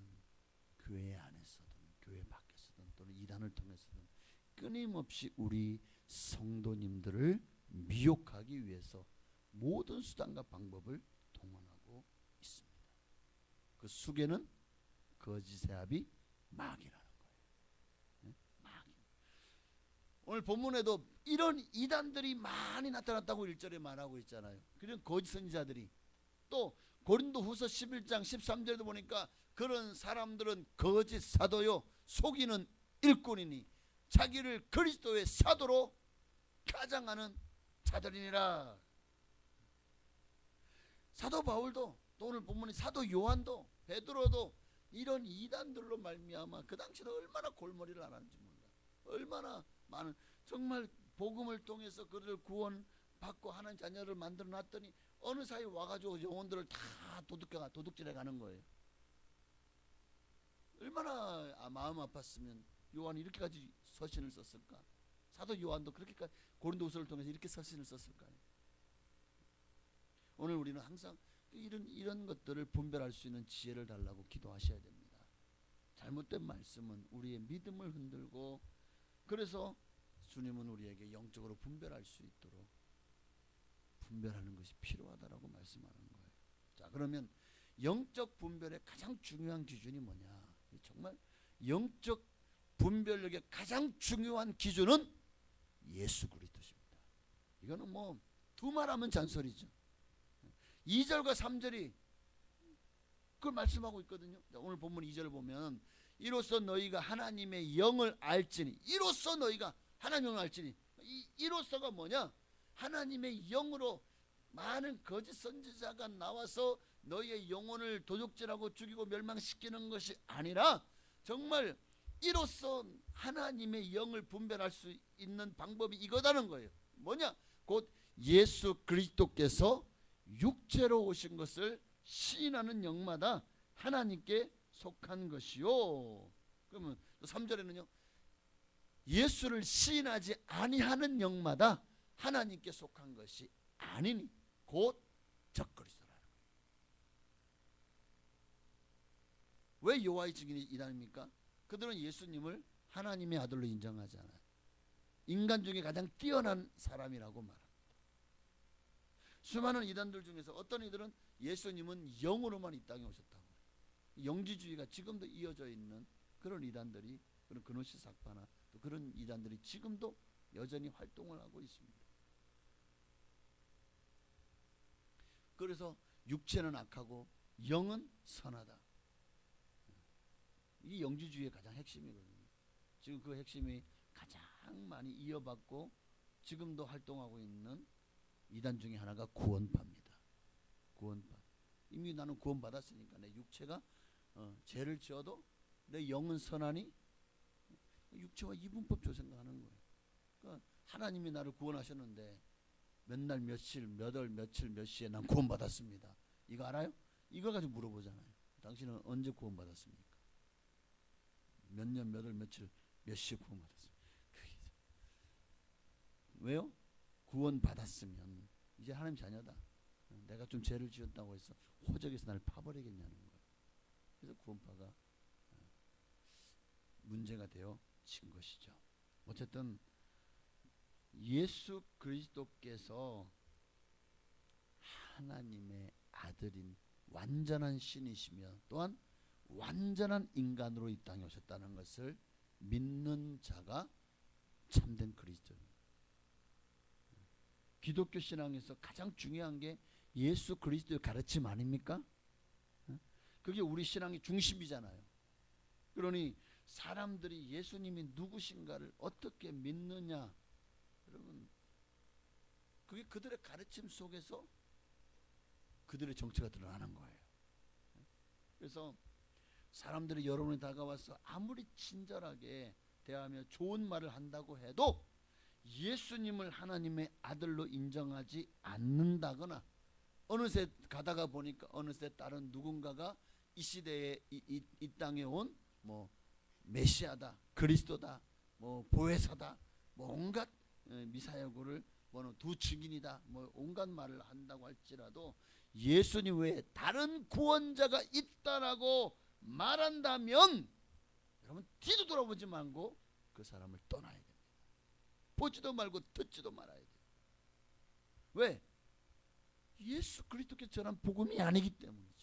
교회 안에서든 교회 밖에서든 또는 이단을 통해서든 끊임없이 우리 성도님들을 미혹하기 위해서 모든 수단과 방법을 동원하고 있습니다. 그 수계는 거짓의 아비 마귀라는 거예요. 네? 마귀. 오늘 본문에도 이런 이단들이 많이 나타났다고 1절에 말하고 있잖아요. 그런 거짓 선지자들이. 또 고린도후서 11장 13절도 보니까 그런 사람들은 거짓 사도요 속이는 일꾼이니 자기를 그리스도의 사도로 가장하는 자들이니라. 사도 바울도 또 오늘 본문의 사도 요한도 베드로도 이런 이단들로 말미암아 그 당시에 얼마나 골머리를 앓았는지 몰라. 얼마나 많은 정말 복음을 통해서 그들을 구원받고 하는 자녀를 만들어 놨더니 어느 사이 와가지고 영혼들을 다 도둑질해 가는 거예요. 얼마나 마음 아팠으면 요한이 이렇게까지 서신을 썼을까? 사도 요한도 그렇게까지 고린도후서를 통해서 이렇게 서신을 썼을까요? 오늘 우리는 항상 이런 것들을 분별할 수 있는 지혜를 달라고 기도하셔야 됩니다. 잘못된 말씀은 우리의 믿음을 흔들고, 그래서 주님은 우리에게 영적으로 분별할 수 있도록 분별하는 것이 필요하다라고 말씀하는 거예요. 자, 그러면 영적 분별의 가장 중요한 기준이 뭐냐? 정말 영적 분별력의 가장 중요한 기준은 예수 그리스도십니다. 이거는 뭐 두말하면 잔소리죠. 2절과 3절이 그걸 말씀하고 있거든요. 오늘 본문 2절을 보면 이로써 너희가 하나님의 영을 알지니, 이로써 너희가 하나님의 영을 알지니, 이로써가 뭐냐? 하나님의 영으로 많은 거짓 선지자가 나와서 너희의 영혼을 도둑질하고 죽이고 멸망시키는 것이 아니라 정말 이로써 하나님의 영을 분별할 수 있는 방법이 이거다는 거예요. 뭐냐? 곧 예수 그리스도께서 육체로 오신 것을 시인하는 영마다 하나님께 속한 것이요. 그러면 3절에는요. 예수를 시인하지 아니하는 영마다 하나님께 속한 것이 아니니 곧 적그리스도라는 거예요. 왜 여호와의 증인이 이단입니까? 그들은 예수님을 하나님의 아들로 인정하지 않아요. 인간 중에 가장 뛰어난 사람이라고 말합니다. 수많은 이단들 중에서 어떤 이들은 예수님은 영으로만 이 땅에 오셨다고 해요. 영지주의가 지금도 이어져 있는 그런 이단들이, 그런 그노시스 학파나 또 그런 이단들이 지금도 여전히 활동을 하고 있습니다. 그래서 육체는 악하고 영은 선하다. 이게 영지주의의 가장 핵심이거든요. 지금 그 핵심이 가장 많이 이어받고 지금도 활동하고 있는 이단 중에 하나가 구원파입니다. 구원파. 이미 나는 구원받았으니까 내 육체가 죄를 지어도 내 영은 선하니, 육체와 이분법 생각하는 거예요. 그러니까 하나님이 나를 구원하셨는데 몇날 며칠 몇월 며칠 몇 시에 난 구원받았습니다. 이거 알아요? 이걸 가지고 물어보잖아요. 당신은 언제 구원받았습니까? 몇 년 몇월 며칠 몇 시에 구원받았습니까? 왜요? 구원받았으면 이제 하나님 자녀다. 내가 좀 죄를 지었다고 해서 호적에서 나를 파버리겠냐는 거예요. 그래서 구원파가 문제가 되어진 것이죠. 어쨌든 예수 그리스도께서 하나님의 아들인 완전한 신이시며 또한 완전한 인간으로 이 땅에 오셨다는 것을 믿는 자가 참된 그리스도입니다. 기독교 신앙에서 가장 중요한 게 예수 그리스도의 가르침 아닙니까? 그게 우리 신앙의 중심이잖아요. 그러니 사람들이 예수님이 누구신가를 어떻게 믿느냐, 여러분, 그게 그들의 가르침 속에서 그들의 정체가 드러나는 거예요. 그래서 사람들이 여러분이 다가와서 아무리 친절하게 대하며 좋은 말을 한다고 해도 예수님을 하나님의 아들로 인정하지 않는다거나, 어느새 가다가 보니까 어느새 다른 누군가가 이 시대에 이 땅에 온 뭐 메시아다, 그리스도다, 뭐 보혜사다, 뭐 온갖 미사여구를 뭐는 두 증인이다, 뭐 온갖 말을 한다고 할지라도 예수님 외에 다른 구원자가 있다라고 말한다면 여러분 뒤도 돌아보지 말고 그 사람을 떠나야 됩니다. 보지도 말고 듣지도 말아야 돼요. 왜? 예수 그리스도께서 전한 복음이 아니기 때문이죠.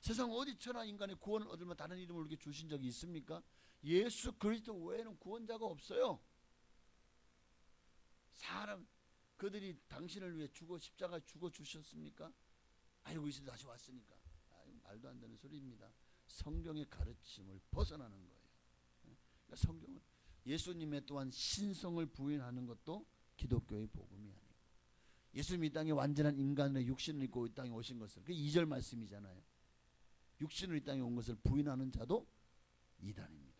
세상 어디 천하 인간의 구원을 얻으면 다른 이름을 우리에게 주신 적이 있습니까? 예수 그리스도 외에는 구원자가 없어요. 사람 그들이 당신을 위해 십자가 죽어 주셨습니까? 아이고 이 시대 다시 왔으니까. 말도 안 되는 소리입니다. 성경의 가르침을 벗어나는 거예요. 그러니까 성경은 예수님의 또한 신성을 부인하는 것도 기독교의 복음이 아니고, 예수님이 이 땅에 완전한 인간의 육신을 입고 이 땅에 오신 것을, 그게 2절 말씀이잖아요. 육신으로 이 땅에 온 것을 부인하는 자도 이단입니다.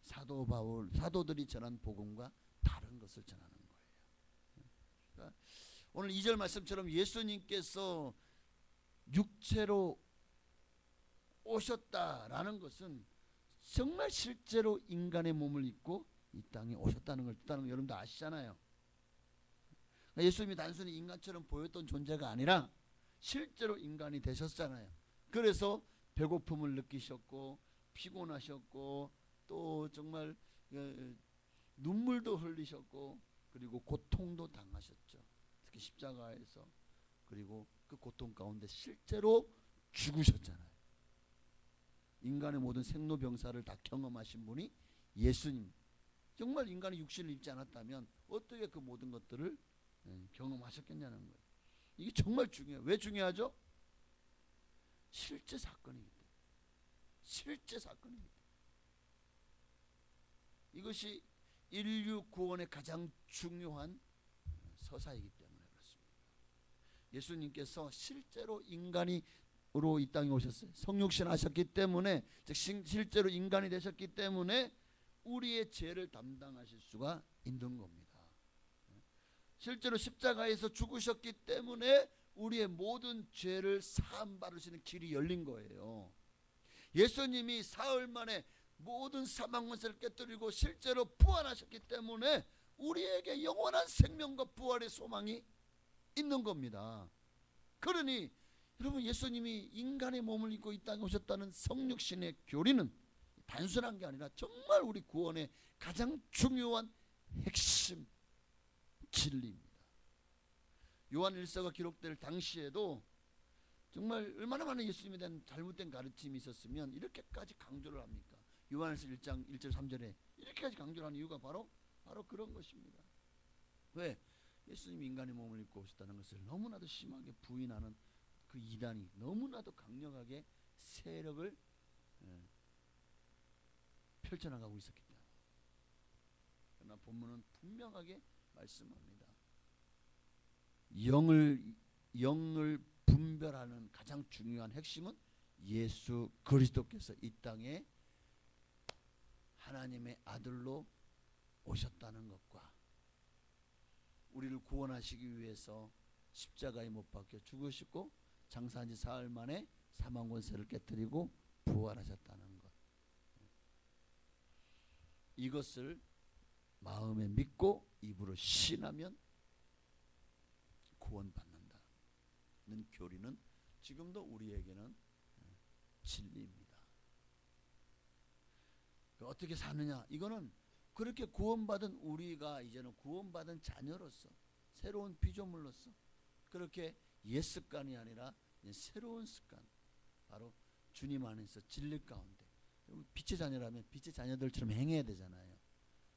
사도 바울, 사도들이 전한 복음과 다른 것을 전하는 거예요. 그러니까 오늘 2절 말씀처럼 예수님께서 육체로 오셨다라는 것은 정말 실제로 인간의 몸을 입고 이 땅에 오셨다는 걸 뜻하는 거 여러분도 아시잖아요. 그러니까 예수님이 단순히 인간처럼 보였던 존재가 아니라 실제로 인간이 되셨잖아요. 그래서 배고픔을 느끼셨고 피곤하셨고 또 정말 눈물도 흘리셨고 그리고 고통도 당하셨죠. 특히 십자가에서. 그리고 그 고통 가운데 실제로 죽으셨잖아요. 인간의 모든 생로병사를 다 경험하신 분이 예수님. 정말 인간의 육신을 입지 않았다면 어떻게 그 모든 것들을 경험하셨겠냐는 거예요. 이게 정말 중요해요. 왜 중요하죠? 실제 사건이기 때문에. 실제 사건이기 때문에. 이것이 인류 구원의 가장 중요한 서사이기 때문에 그렇습니다. 예수님께서 실제로 인간으로 이 땅에 오셨어요. 성육신 하셨기 때문에, 즉 실제로 인간이 되셨기 때문에 우리의 죄를 담당하실 수가 있는 겁니다. 실제로 십자가에서 죽으셨기 때문에 우리의 모든 죄를 사함 받으시는 길이 열린 거예요. 예수님이 사흘 만에 모든 사망 권세를 깨뜨리고 실제로 부활하셨기 때문에 우리에게 영원한 생명과 부활의 소망이 있는 겁니다. 그러니 여러분, 예수님이 인간의 몸을 입고 이 땅에 오셨다는 성육신의 교리는 단순한 게 아니라 정말 우리 구원의 가장 중요한 핵심 진리입니다. 요한 1서가 기록될 당시에도 정말 얼마나 많은 예수님에 대한 잘못된 가르침이 있었으면 이렇게까지 강조를 합니까? 요한일서 1장 1절 3절에 이렇게까지 강조를 하는 이유가 바로 그런 것입니다. 왜? 예수님이 인간의 몸을 입고 오셨다는 것을 너무나도 심하게 부인하는 그 이단이 너무나도 강력하게 세력을 펼쳐나가고 있었기 때문에. 그러나 본문은 분명하게 말씀합니다. 영을 분별하는 가장 중요한 핵심은 예수 그리스도께서 이 땅에 하나님의 아들로 오셨다는 것과 우리를 구원하시기 위해서 십자가에 못 박혀 죽으시고 장사한 지 사흘 만에 사망 권세를 깨뜨리고 부활하셨다는 것. 이것을 마음에 믿고 입으로 신하면 구원받는다는 교리는 지금도 우리에게는 진리입니다. 어떻게 사느냐? 이거는 그렇게 구원받은 우리가 이제는 구원받은 자녀로서 새로운 피조물로서 그렇게 옛 습관이 아니라 새로운 습관, 바로 주님 안에서 진리 가운데 빛의 자녀라면 빛의 자녀들처럼 행해야 되잖아요.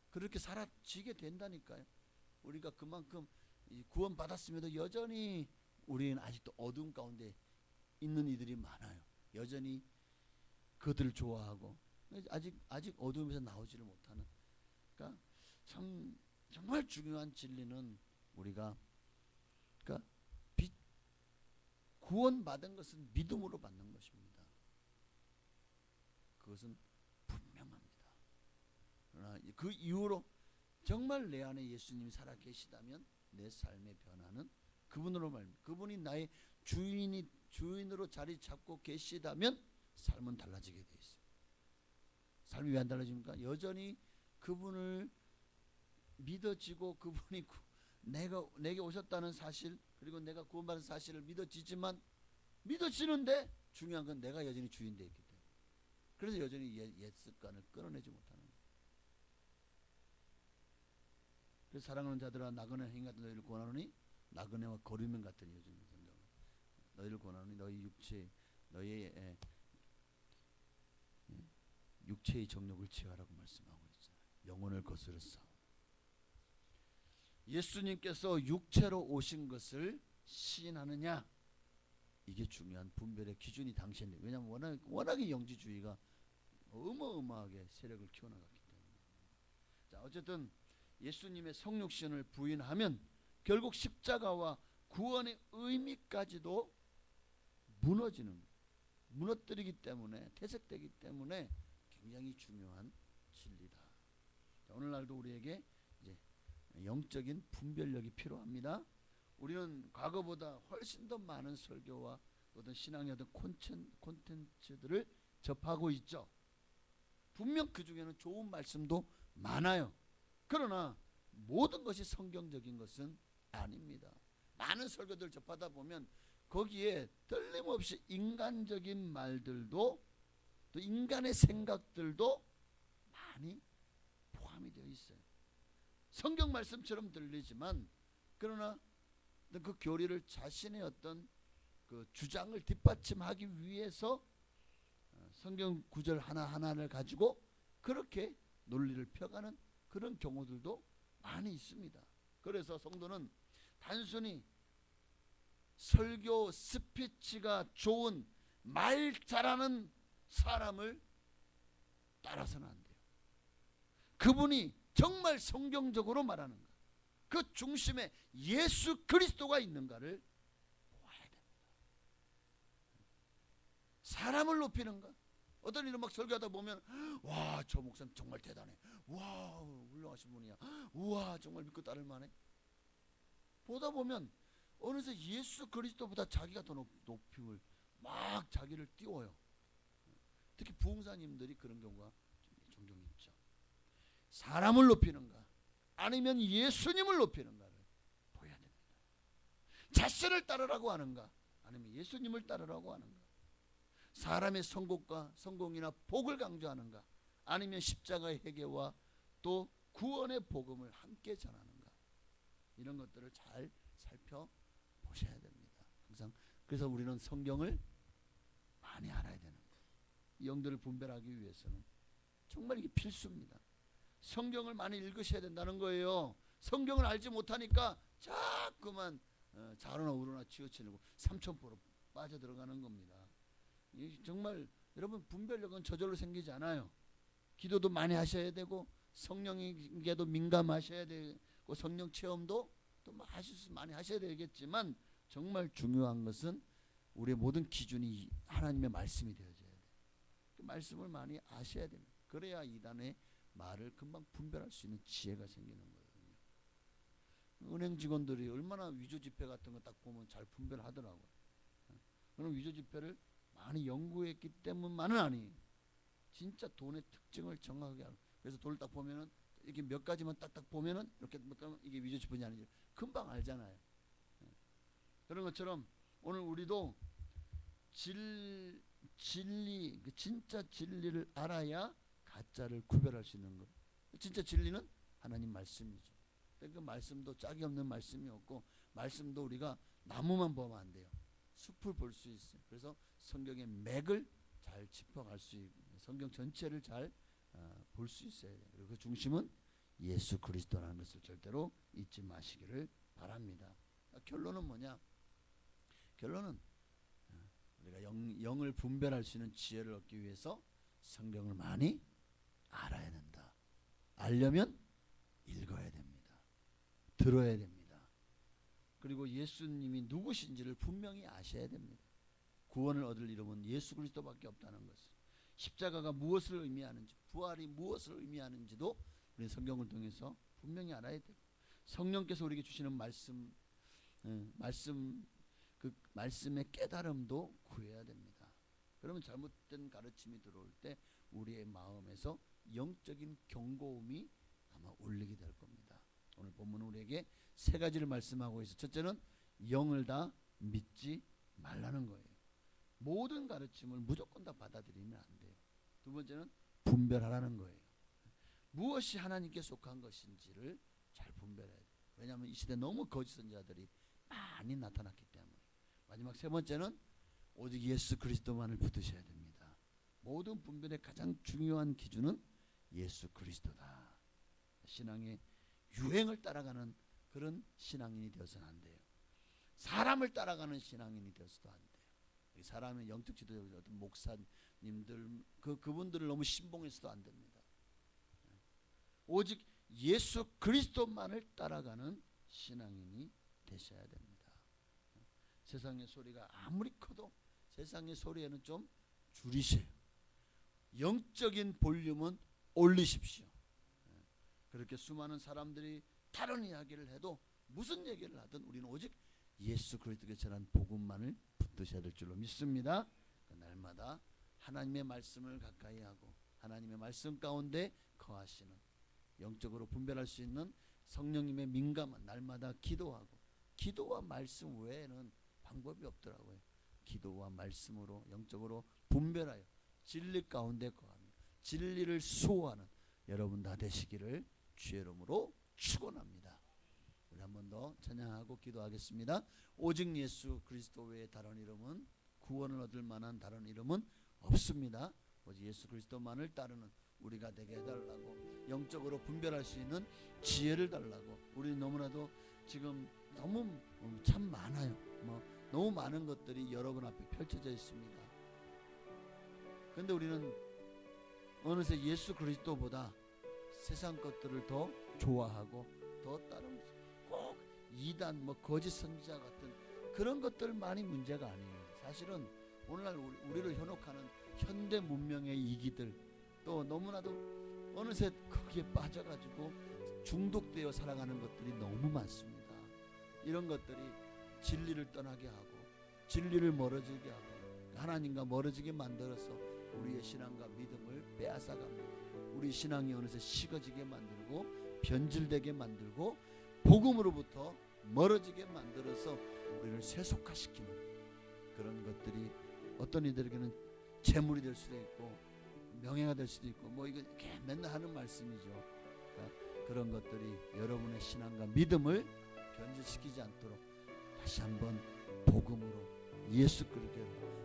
그렇게 살아지게 된다니까요. 우리가 그만큼 구원받았음에도 여전히 우리는 아직도 어둠 가운데 있는 이들이 많아요. 여전히 그들을 좋아하고 아직 어둠에서 나오지를 못하는. 그러니까 정말 중요한 진리는 우리가 그러니까 구원받은 것은 믿음으로 받는 것입니다. 그것은 분명합니다. 그러나 그 이후로 정말 내 안에 예수님이 살아 계시다면 내 삶의 변화는 그분으로 말입니다. 그분이 나의 주인으로 자리 잡고 계시다면 삶은 달라지게 돼 있어요. 삶이 왜 안 달라집니까? 여전히 그분을 믿어지고 그분이 내게 오셨다는 사실 그리고 내가 구원받은 사실을 믿어지는데 중요한 건 내가 여전히 주인 되어 있기 때문에 그래서 여전히 옛 습관을 끊어내지 못하는 거예요. 그래서 사랑하는 자들아 나그네 행위 같은 너희를 권하노니 나그네와 거류면 같은 요즘 성경 너희를 권하노니 너희 너희의 육체의 정욕을 취하라고 말씀하고 있잖아요. 영혼을 거스려 싸움. 예수님께서 육체로 오신 것을 시인하느냐? 이게 중요한 분별의 기준이 당시인데 왜냐하면 워낙에 영지주의가 어마어마하게 세력을 키워나갔기 때문에. 자, 어쨌든 예수님의 성육신을 부인하면 결국 십자가와 구원의 의미까지도 무너뜨리기 때문에 퇴색되기 때문에 굉장히 중요한 진리다. 자, 오늘날도 우리에게 이제 영적인 분별력이 필요합니다. 우리는 과거보다 훨씬 더 많은 설교와 어떤 신앙의 어떤 콘텐츠들을 접하고 있죠. 분명 그 중에는 좋은 말씀도 많아요. 그러나 모든 것이 성경적인 것은 아닙니다. 많은 설교들 접하다 보면 거기에 틀림없이 인간적인 말들도 또 인간의 생각들도 많이 포함이 되어 있어요. 성경 말씀처럼 들리지만 그러나 그 교리를 자신의 어떤 그 주장을 뒷받침하기 위해서 성경 구절 하나하나를 가지고 그렇게 논리를 펴가는 그런 경우들도 많이 있습니다. 그래서 성도는 단순히 설교 스피치가 좋은 말 잘하는 사람을 따라서는 안 돼요. 그분이 정말 성경적으로 말하는가, 그 중심에 예수 그리스도가 있는가를 보아야 됩니다. 사람을 높이는가? 어떤 일은 막 설교하다 보면 와, 저 목사님 정말 대단해. 와, 훌륭하신 분이야. 우와, 정말 믿고 따를 만해. 보다 보면 어느새 예수 그리스도보다 자기가 더 높임을 막 자기를 띄워요. 특히 부흥사님들이 그런 경우가 종종 있죠. 사람을 높이는가 아니면 예수님을 높이는가를 보여야 됩니다. 자신을 따르라고 하는가 아니면 예수님을 따르라고 하는가, 사람의 성공이나 복을 강조하는가 아니면 십자가의 회개와 또 구원의 복음을 함께 전하는가, 이런 것들을 잘 살펴보셔야 됩니다. 항상 그래서 우리는 성경을 많이 알아야 되는 거예요. 영들을 분별하기 위해서는 정말 이게 필수입니다. 성경을 많이 읽으셔야 된다는 거예요. 성경을 알지 못하니까 자꾸만 좌로나 우로나 치우치고 삼천포로 빠져들어가는 겁니다. 정말 여러분 분별력은 저절로 생기지 않아요. 기도도 많이 하셔야 되고 성령에게도 민감하셔야 되고 성령 체험도 또 많이 하셔야 되겠지만 정말 중요한 것은 우리의 모든 기준이 하나님의 말씀이 되어져야 돼요. 그 말씀을 많이 아셔야 됩니다. 그래야 이단의 말을 금방 분별할 수 있는 지혜가 생기는 거거든요. 은행 직원들이 얼마나 위조 지폐 같은 거 딱 보면 잘 분별하더라고요. 그런 위조 지폐를 많이 연구했기 때문만은 아니에요. 진짜 돈의 특징을 정확하게 알고, 그래서 돈을 딱 보면은 이렇게 몇 가지만 딱딱 보면은 이렇게 이게 위조 지폐인지 아닌지 금방 알잖아요. 그런 것처럼 오늘 우리도 진리, 진짜 진리를 알아야 가짜를 구별할 수 있는 것. 진짜 진리는 하나님 말씀이죠. 그 말씀도 짝이 없는 말씀이 없고, 말씀도 우리가 나무만 보면 안 돼요. 숲을 볼 수 있어요. 그래서 성경의 맥을 잘 짚어갈 수 있고, 성경 전체를 잘 볼 수 있어야 돼요. 그리고 그 중심은 예수 그리스도라는 것을 절대로 잊지 마시기를 바랍니다. 결론은 뭐냐? 결론은 우리가 영을 분별할 수 있는 지혜를 얻기 위해서 성경을 많이 알아야 된다. 알려면 읽어야 됩니다. 들어야 됩니다. 그리고 예수님이 누구신지를 분명히 아셔야 됩니다. 구원을 얻을 이름은 예수 그리스도밖에 없다는 것을, 십자가가 무엇을 의미하는지, 부활이 무엇을 의미하는지도 우리 성경을 통해서 분명히 알아야 되고, 성령께서 우리에게 주시는 그 말씀의 깨달음도 구해야 됩니다. 그러면 잘못된 가르침이 들어올 때 우리의 마음에서 영적인 경고음이 아마 울리게 될 겁니다. 오늘 본문은 우리에게 세 가지를 말씀하고 있어요. 첫째는 영을 다 믿지 말라는 거예요. 모든 가르침을 무조건 다 받아들이면 안 돼요. 두 번째는 분별하라는 거예요. 무엇이 하나님께 속한 것인지를 잘 분별해야 돼요. 왜냐하면 이 시대에 너무 거짓 선지자들이 많이 나타났기 때문에. 마지막 세 번째는 오직 예수 그리스도만을 붙드셔야 됩니다. 모든 분별의 가장 중요한 기준은 예수 그리스도다. 신앙의 유행을 따라가는 그런 신앙인이 되어서는 안 돼요. 사람을 따라가는 신앙인이 되어서도 안 돼요. 사람의 영적 지도자, 어떤 목사님들 그분들을 너무 신봉해서도 안 됩니다. 오직 예수 그리스도만을 따라가는 신앙인이 되셔야 됩니다. 세상의 소리가 아무리 커도 세상의 소리에는 좀 줄이세요. 영적인 볼륨은 올리십시오. 그렇게 수많은 사람들이 다른 이야기를 해도 무슨 얘기를 하든 우리는 오직 예수 그리스도께 전한 복음만을 붙드셔야 될 줄로 믿습니다. 날마다 하나님의 말씀을 가까이 하고 하나님의 말씀 가운데 거하시는, 영적으로 분별할 수 있는 성령님의 민감한, 날마다 기도하고, 기도와 말씀 외에는 방법이 없더라고요. 기도와 말씀으로 영적으로 분별하여 진리 가운데 거하며 진리를 수호하는 여러분 다 되시기를 주의 이름으로 축원합니다. 우리 한 번 더 찬양하고 기도하겠습니다. 오직 예수 그리스도 외에 다른 이름은, 구원을 얻을 만한 다른 이름은 없습니다. 오직 예수 그리스도만을 따르는 우리가 되게 해달라고, 영적으로 분별할 수 있는 지혜를 달라고. 우리 너무나도 지금 너무 참 많아요. 너무 많은 것들이 여러분 앞에 펼쳐져 있습니다. 그런데 우리는 어느새 예수 그리스도보다 세상 것들을 더 좋아하고 더 따르면서 꼭 이단, 거짓 선지자 같은 그런 것들만이 문제가 아니에요. 사실은 오늘날 우리를 현혹하는 현대 문명의 이기들, 또 너무나도 어느새 거기에 빠져가지고 중독되어 살아가는 것들이 너무 많습니다. 이런 것들이 진리를 떠나게 하고 진리를 멀어지게 하고 하나님과 멀어지게 만들어서 우리의 신앙과 믿음을 빼앗아갑니다. 우리 신앙이 어느새 식어지게 만들고 변질되게 만들고 복음으로부터 멀어지게 만들어서 우리를 세속화시키는 그런 것들이 어떤 이들에게는 재물이 될 수도 있고 명예가 될 수도 있고 이거 이렇게 맨날 하는 말씀이죠. 그런 것들이 여러분의 신앙과 믿음을 변질시키지 않도록 다시 한번 복음으로 예수께로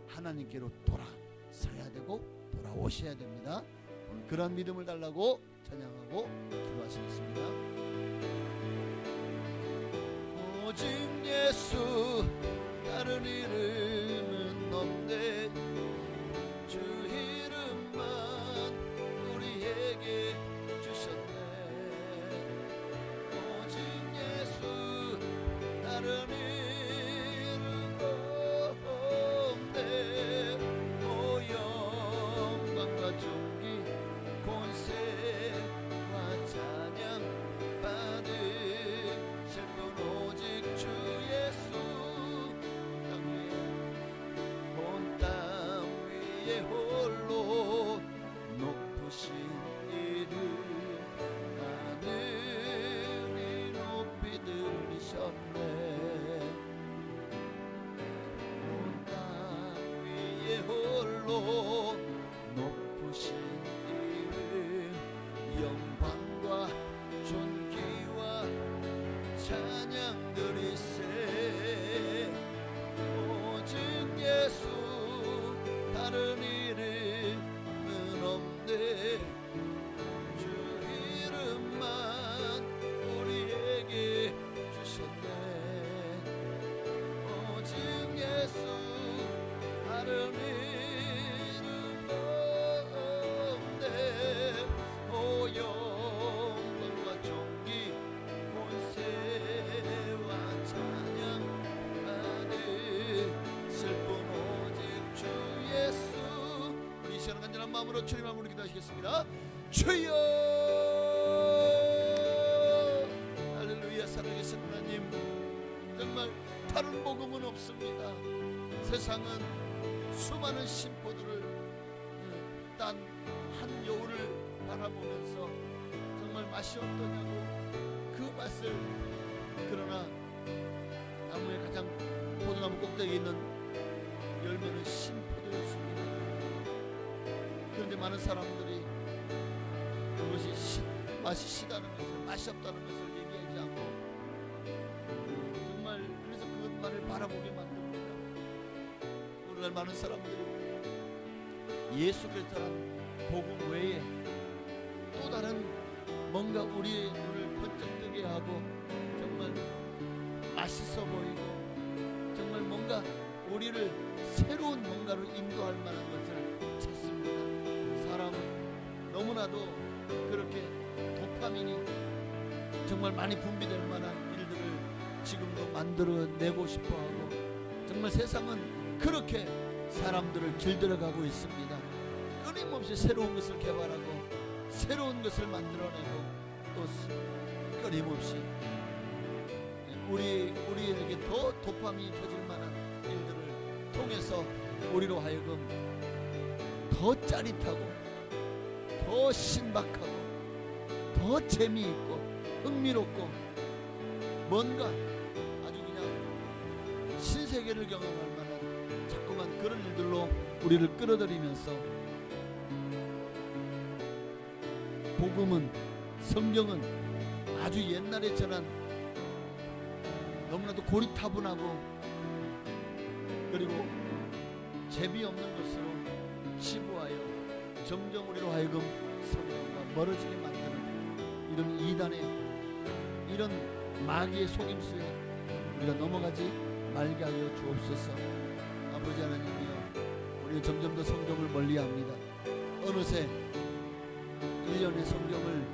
하나님께로 돌아서야 되고 돌아오셔야 됩니다. 오늘 그런 믿음을 달라고 찬양하고 기도하시겠습니다. 오직 예수 다른 이름은 없네. 주 이름만 우리에게 주셨네. 오직 예수 다른 이름 없네. 오 영광과 존귀 권세와 찬양 받으실 분 오직 주 예수. 온 땅 위에 홀로 높으신 이름 하늘이 높이 들으셨네. 온 땅 위에 홀로 높으신 이름 영광과 존귀와 찬양 드리세. 오직 예수 다른 이름은 없네. 주 이름만 우리에게 주셨네. 오직 예수 다른 이름 없네. 오 영광과 존귀 권세와 찬양 받으실 분 오직 주 예수. 우리 이 시간 간절한 마음으로 주님 앞으로 기도하시겠습니다. 주여 할렐루야. 살아계신 하나님, 정말 다른 복음은 없습니다. 세상은 수많은 심포들을 딴 한 여우를 바라보면서 정말 맛이 어떠냐고 그 맛을, 그러나 나무의 가장 포도나무 꼭대기에 있는 열매는 신포도였습니다. 그런데 많은 사람들이 그것이 맛이 시다는 것을, 맛이 없다는 것을 얘기하지 않고 정말 그래서 그것만을 바라보게 만듭니다. 오늘날 많은 사람들이 예수 그리스도라는 복음 외에 또 다른 뭔가 우리의 눈을 번쩍 뜨게 하고 정말 맛있어 보이고 정말 뭔가 우리를 새로운 뭔가로 인도할 만한 것을 찾습니다. 사람은 너무나도 그렇게 도파민이 정말 많이 분비될 만한 일들을 지금도 만들어내고 싶어하고, 정말 세상은 그렇게 사람들을 길들여가고 있습니다. 끊임없이 새로운 것을 개발하고 새로운 것을 만들어내고 또 끊임없이 우리에게 더 도파민이 터질 만한 일들을 통해서 우리로 하여금 더 짜릿하고 더 신박하고 더 재미있고 흥미롭고 뭔가 아주 그냥 신세계를 경험할 만한 자꾸만 그런 일들로 우리를 끌어들이면서, 복음은, 성경은 아주 옛날에 전한 너무나도 고리타분하고 그리고 재미없는 것으로 치부하여 점점 우리로 하여금 성경과 멀어지게 만드는 이런 이단의, 이런 마귀의 속임수에 우리가 넘어가지 말게 하여 주옵소서. 아버지 하나님이여, 우리는 점점 더 성경을 멀리합니다. 어느새 1년의 성경을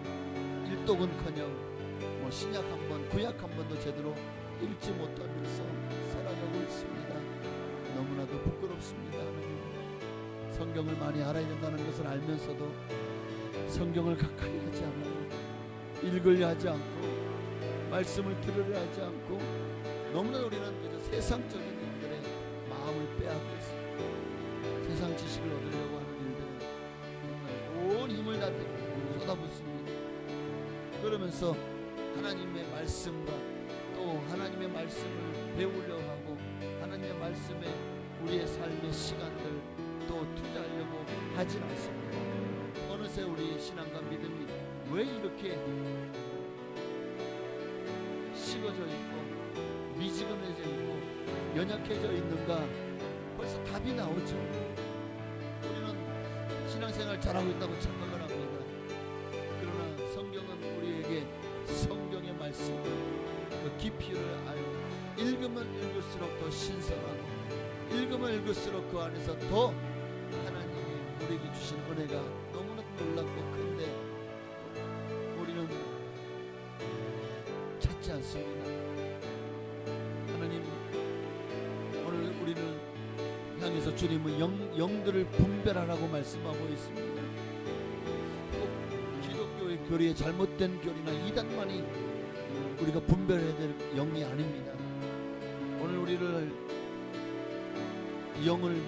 일독은커녕 신약 한 번, 구약 한 번도 제대로 읽지 못하면서 살아가고 있습니다. 너무나도 부끄럽습니다. 성경을 많이 알아야 된다는 것을 알면서도 성경을 가까이 하지 않아요. 읽으려 하지 않고 말씀을 들으려 하지 않고 너무나 우리는 그저 세상적인 일들에 마음을 빼앗고 있습니다. 세상 지식을 얻으려고 하는 일들은 정말 온 힘을 다 쏟아붓습니다. 그러면서 하나님의 말씀과 또 하나님의 말씀을 배우려고 하고 하나님의 말씀에 우리의 삶의 시간들 또 투자하려고 하진 않습니다. 어느새 우리 신앙과 믿음이 왜 이렇게 식어져 있고 미지근해져 있고 연약해져 있는가 벌써 답이 나오죠. 우리는 신앙생활 잘하고 있다고 착각을 합니다. 그러나 성경은 우리에게 성경의 말씀 그 깊이를 알고 읽으면 읽을수록 더 신선하고 읽으면 읽을수록 그 안에서 더 하나님이 우리에게 주신 은혜가 너무나 놀랍고 큰데 우리는 찾지 않습니다. 하나님 오늘 우리를 향해서 주님은 영들을 분별하라고 말씀하고 있습니다. 꼭 기독교의 교리에 잘못된 교리나 이단만이 우리가 분별해야 될 영이 아닙니다. 오늘 우리를 영을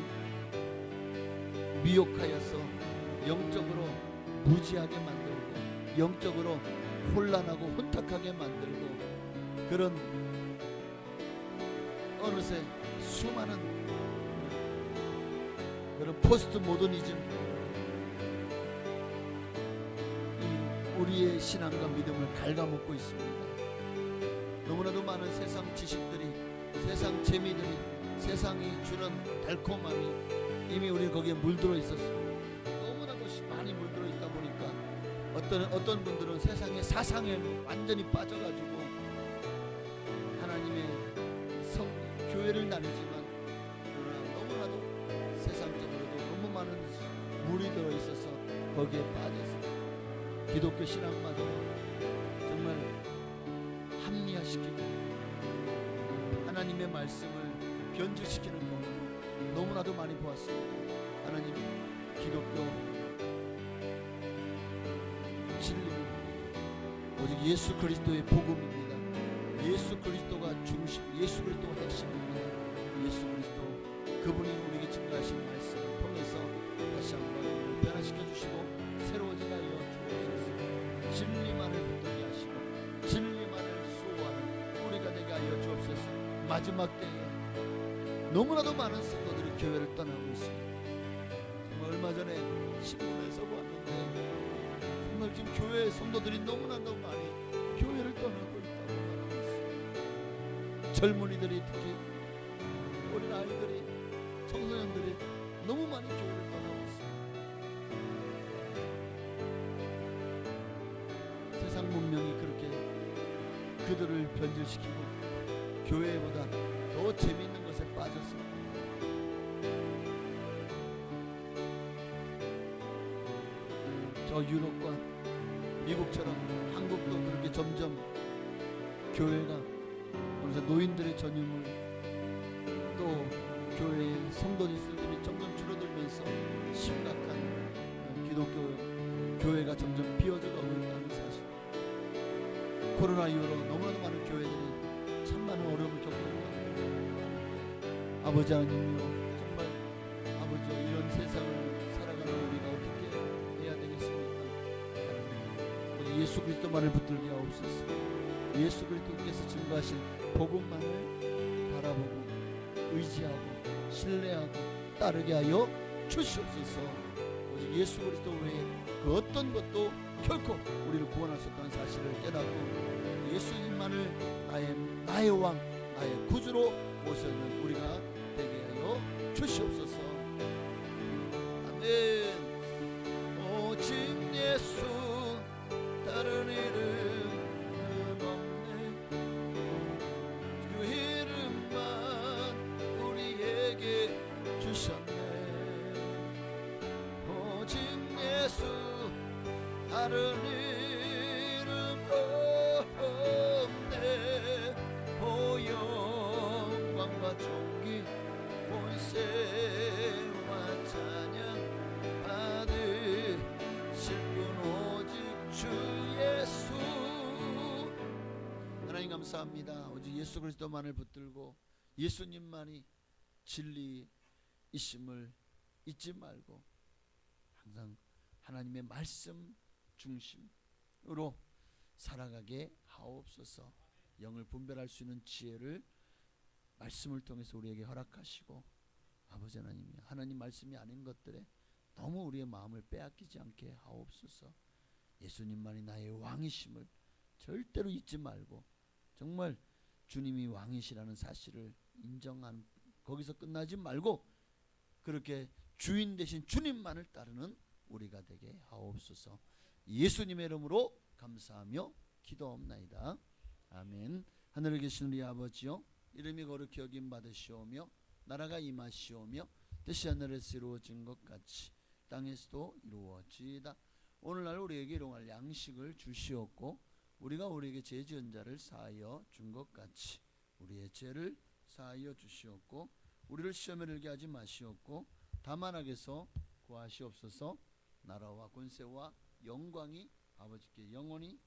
미혹하여서 영적으로 무지하게 만들고 영적으로 혼란하고 혼탁하게 만들고 그런 어느새 수많은 그런 포스트 모더니즘 우리의 신앙과 믿음을 갉아먹고 있습니다. 너무나도 많은 세상 지식들이 세상 재미들이 세상이 주는 달콤함이 이미 우리 거기에 물들어 있었습니다. 너무나도 많이 물들어 있다 보니까 어떤 분들은 세상의 사상에 완전히 빠져가지고 하나님의 교회를 다니지만 그러나 너무나도 세상적으로도 너무 많은 물이 들어 있어서 거기에 빠졌습니다. 기독교 신앙마저 정말 합리화시키고 하나님의 말씀을 변질시키는 경우도 너무나도 많이 보았습니다. 하나님 기독교 진리는 오직 예수 그리스도의 복음입니다. 예수 그리스도가 중심, 예수 그리스도가 핵심입니다. 예수 그리스도 그분이 우리에게 증거하신 말씀을 통해서 다시 한번 변화시켜 주시고 새로워지게 하여 주옵소서. 진리만을 붙들게 하시고 진리만을 수호하는 우리가 되게 하여 주옵소서. 마지막 때에 너무나도 많은 성도들이 교회를 떠나고 있습니다. 정말 얼마 전에 신문에서 보았는데 정말 지금 교회 성도들이 너무나도 많이 교회를 떠나고 있다고 말하고 있습니다. 젊은이들이 특히 어린 아이들이 청소년들이 너무 많이 교회를 떠나고 있습니다. 세상 문명이 그렇게 그들을 변질시키고 교회보다 더 재미있는 것에 빠졌습니다. 저 유럽과 미국처럼 한국도 그렇게 점점 교회가 그래서 노인들의 전유물 또 교회의 성도들 수준이 점점 줄어들면서 심각한 기독교 교회가 점점 비어져 가고 있다는 사실. 코로나 이후로 너무나도 많은 교회들이 참 많은 어려움을 겪고 있다. 아버지 하나님이요 정말 아버지 이런 세상을 살아가는 우리가 어떻게 해야 되겠습니까? 우리 예수 그리스도만을 붙들게 하옵소서. 예수 그리스도께서 증거하신 복음만을 바라보고 의지하고 신뢰하고 따르게 하여 주시옵소서. 오직 예수 그리스도 외에 그 어떤 것도 결코 우리를 구원할 수 없다는 사실을 깨닫고 예수님만을 나의 왕 나의 구주로 모시는 우리가 되게 하여 주시옵소서. 아멘. 오직 예수 다른 이름은 없네. 그 이름만 우리에게 주셨네. 오직 예수 다른 이름 없네. 오 영광과 존귀 본세와 찬양 받으실 분 오직 주 예수. 하나님 감사합니다. 오직 예수 그리스도만을 붙들고 예수님만이 진리이심을 잊지 말고 항상 하나님의 말씀 중심으로 살아가게 하옵소서. 영을 분별할 수 있는 지혜를 말씀을 통해서 우리에게 허락하시고 아버지 하나님이 하나님 말씀이 아닌 것들에 너무 우리의 마음을 빼앗기지 않게 하옵소서. 예수님만이 나의 왕이심을 절대로 잊지 말고 정말 주님이 왕이시라는 사실을 인정한 거기서 끝나지 말고 그렇게 주인 되신 주님만을 따르는 우리가 되게 하옵소서. 예수님의 이름으로 감사하며 기도옵나이다. 아멘. 하늘에 계신 우리 아버지요, 이름이 거룩히 여김 받으시오며 나라가 임하시오며 뜻이 하늘에서 이루어진 것 같이 땅에서도 이루어지이다. 오늘날 우리에게 일용할 양식을 주시옵고 우리가 우리에게 죄 지은 자를 사하여 준 것 같이 우리의 죄를 사하여 주시옵고 우리를 시험에 들게 하지 마시옵고 다만 악에서 구하시옵소서. 나라와 권세와 영광이 아버지께 영원히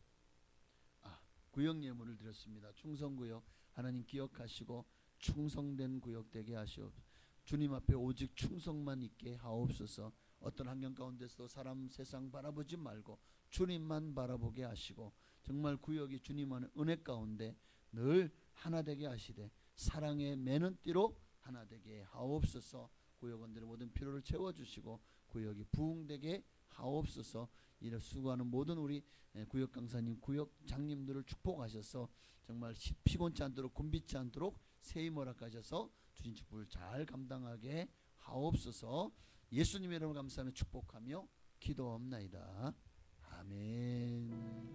구역 예물을 드렸습니다. 충성구역 하나님 기억하시고 충성된 구역 되게 하시옵소서. 주님 앞에 오직 충성만 있게 하옵소서. 어떤 환경 가운데서도 사람 세상 바라보지 말고 주님만 바라보게 하시고 정말 구역이 주님 안의 은혜 가운데 늘 하나 되게 하시되 사랑의 매는 띠로 하나 되게 하옵소서. 구역원들의 모든 필요를 채워주시고 구역이 부흥되게 하옵소서. 이를 수고하는 모든 우리 구역 강사님, 구역 장님들을 축복하셔서 정말 피곤치 않도록 곤비치 않도록 세임 허락하셔서 주신 축복을 잘 감당하게 하옵소서. 예수님의 이름으로 감사하며 축복하며 기도옵나이다. 아멘.